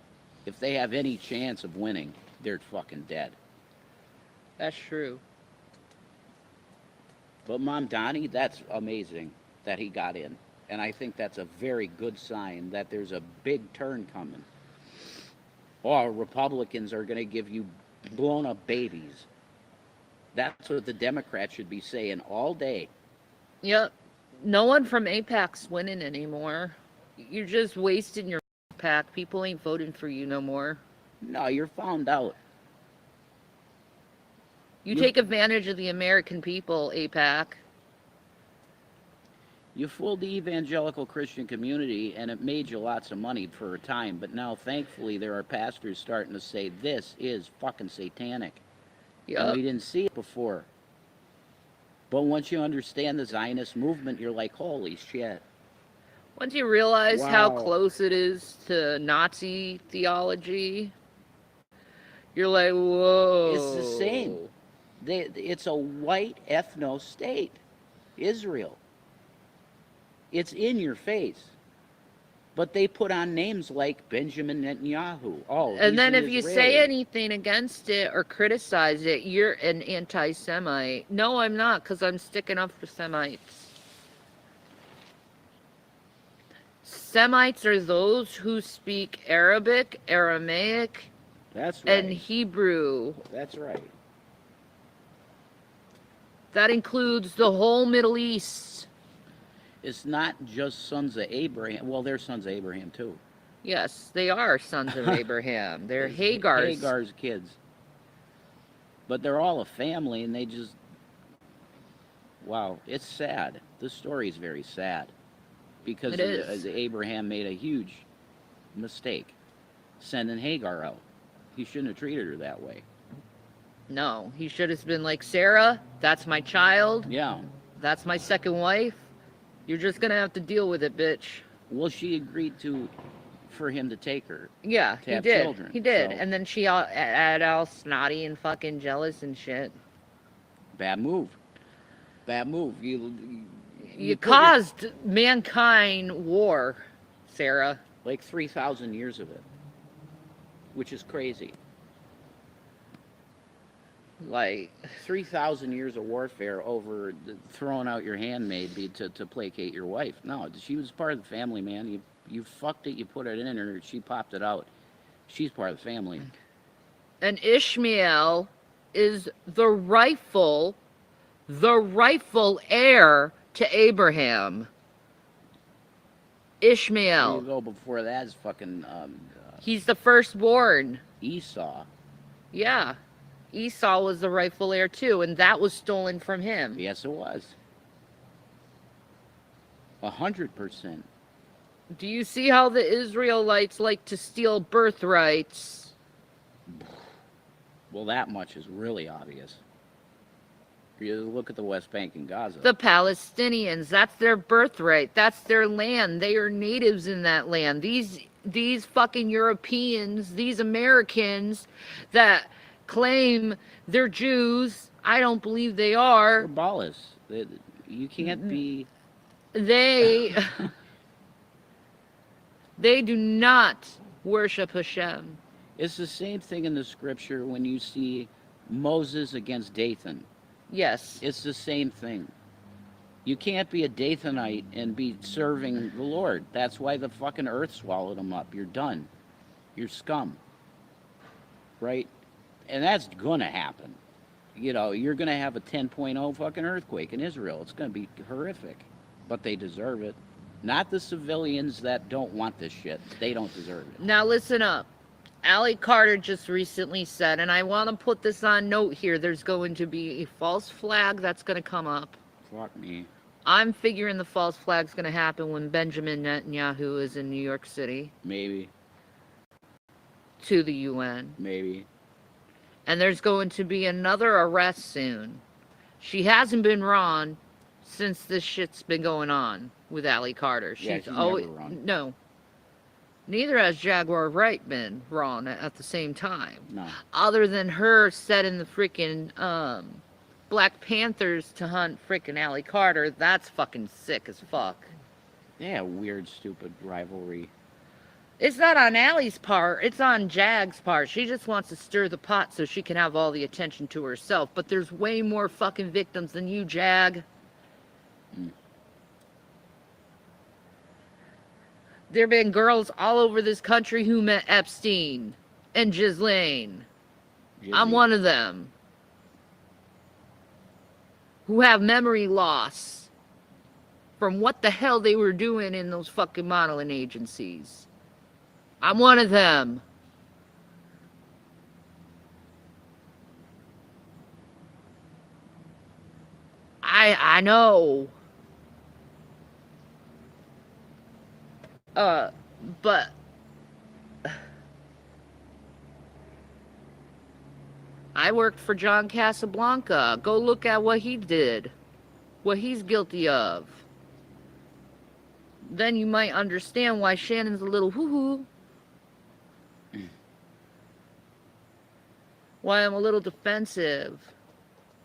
If they have any chance of winning, they're fucking dead. That's true. But Mamdani, that's amazing that he got in. And I think that's a very good sign that there's a big turn coming. Or Republicans are going to give you blown up babies. That's what the Democrats should be saying all day. Yep. No one from AIPAC's winning anymore. You're just wasting your pack. People ain't voting for you no more. No, you're found out. You take advantage of the American people, APAC. You fooled the evangelical Christian community, and it made you lots of money for a time. But now, thankfully, there are pastors starting to say this is fucking satanic, and we Yup. didn't see it before. But once you understand the Zionist movement, you're like, holy shit. Once you realize how Wow. close it is to Nazi theology, you're like, whoa. It's the same. It's a white ethno state, Israel. It's in your face. But they put on names like Benjamin Netanyahu. Oh, he's And then an if you Israeli. say anything against it or criticize it, you're an anti-Semite. No, I'm not, because I'm sticking up for Semites. Semites are those who speak Arabic, Aramaic, That's right. and Hebrew. That's right. That includes the whole Middle East. It's not just sons of Abraham. Well, they're sons of Abraham too. Yes, they are sons of Abraham. They're It's Hagar's. Hagar's kids. But they're all a family, and they just... Wow, it's sad. This story is very sad. Because It is. Abraham made a huge mistake sending Hagar out. He shouldn't have treated her that way. No, he should have been like, Sarah, that's my child. Yeah. That's my second wife. You're just going to have to deal with it, bitch. Well, she agreed for him to take her. Yeah, To he have did. children, He did. so- And then she all snotty and fucking jealous and shit. Bad move. Bad move. You You put your- caused mankind war, Sarah. like 3,000 years of it, which is crazy. Like, 3,000 years of warfare over throwing out your handmaid to placate your wife. No, she was part of the family, man. You fucked it, you put it in her, she popped it out. She's part of the family. and Ishmael is the rightful heir to Abraham. There Ishmael. you go. Before that is fucking He's the firstborn. Esau. Yeah. Esau was the rightful heir too, and that was stolen from him. Yes, it was. 100%. Do you see how the Israelites like to steal birthrights? Well, that much is really obvious. You look at the West Bank and Gaza. The Palestinians, that's their birthright. That's their land. They are natives in that land. These fucking Europeans, these Americans that claim they're Jews, I don't believe they They're are. ballists. You can't be... They they do not worship Hashem. It's the same thing in the scripture when you see Moses against Dathan. Yes. It's the same thing. You can't be a Dathanite and be serving the Lord. That's why the fucking earth swallowed them up. You're done. You're scum. Right? And that's gonna happen. You know, you're gonna have a 10.0 fucking earthquake in Israel. It's gonna be horrific. But they deserve it. Not the civilians that don't want this shit. They don't deserve it. Now listen up. Allie Carter just recently said, and I want to put this on note here, there's going to be a false flag that's going to come up. Fuck me. I'm figuring the false flag's going to happen when Benjamin Netanyahu is in New York City Maybe. to the UN. Maybe. And there's going to be another arrest soon. She hasn't been wrong since this shit's been going on with Allie Carter. Yeah, she's always, never wrong. No. Neither has Jaguar Wright been wrong at the same time. No. Other than her setting the freaking Black Panthers to hunt freaking Allie Carter, that's fucking sick as fuck. Yeah, weird, stupid rivalry. It's not on Allie's part, it's on Jag's part. She just wants to stir the pot so she can have all the attention to herself. But there's way more fucking victims than you, Jag. Mm. There have been girls all over this country who met Epstein and Ghislaine. I'm Jizzy. one of them. Who have memory loss from what the hell they were doing in those fucking modeling agencies. I'm one of them. I know. Uh, but I worked for John Casablanca. Go look at what he did, what he's guilty of. Then you might understand why Shannon's a little hoo-hoo. Why I'm a little defensive.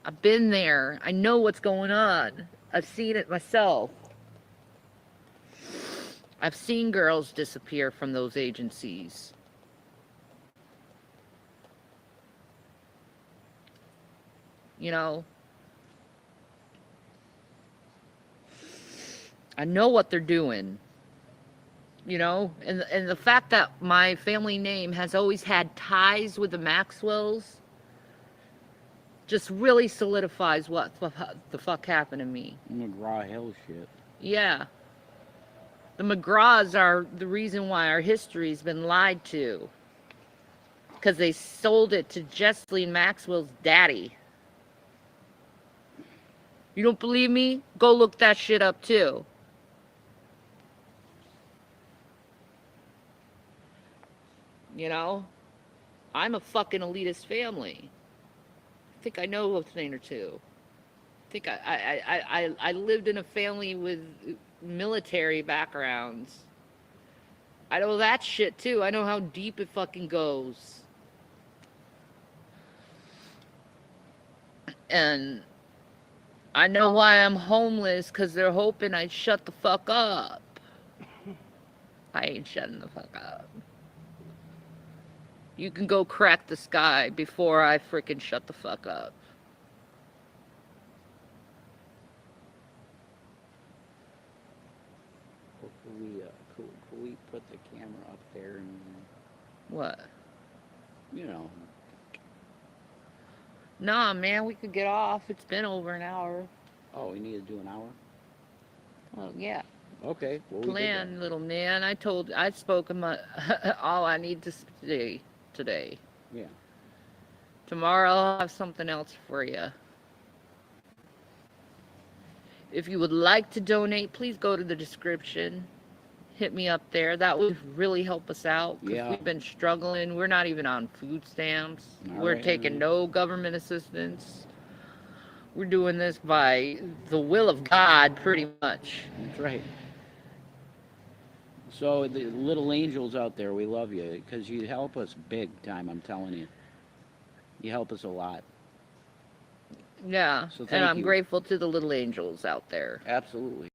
I've been there. I know what's going on. I've seen it myself. I've seen girls disappear from those agencies. You know, I know what they're doing. You know, and the fact that my family name has always had ties with the Maxwells just really solidifies what the fuck happened to me. McGraw Hill shit. Yeah. The McGraws are the reason why our history's been lied to. Because they sold it to Jesselyn Maxwell's daddy. You don't believe me? Go look that shit up too. You know? I'm a fucking elitist family. I think I know a thing or two. I think I lived in a family with military backgrounds. I know that shit too. I know how deep it fucking goes. And I know why I'm homeless, because they're hoping I'd shut the fuck up. I ain't shutting the fuck up. You can go crack the sky before I frickin' shut the fuck up. Could we put the camera up there and, What? you know, Nah, man, we could get off. It's been over an hour. oh, we need to do an hour? Well, yeah. Okay. Well, we did Plan, little man. I spoke my, all I need to say today. that. Yeah. Tomorrow I'll have something else for you. If you would like to donate, please go to the description. Hit me up there. That would really help us out. 'Cause Yeah. we've been struggling. We're not even on food stamps. All We're right. taking no government assistance. We're doing this by the will of God, pretty much. That's right. So the little angels out there, we love you because you help us big time. I'm telling you, you help us a lot. Yeah. So And thank I'm you. grateful to the little angels out there. Absolutely.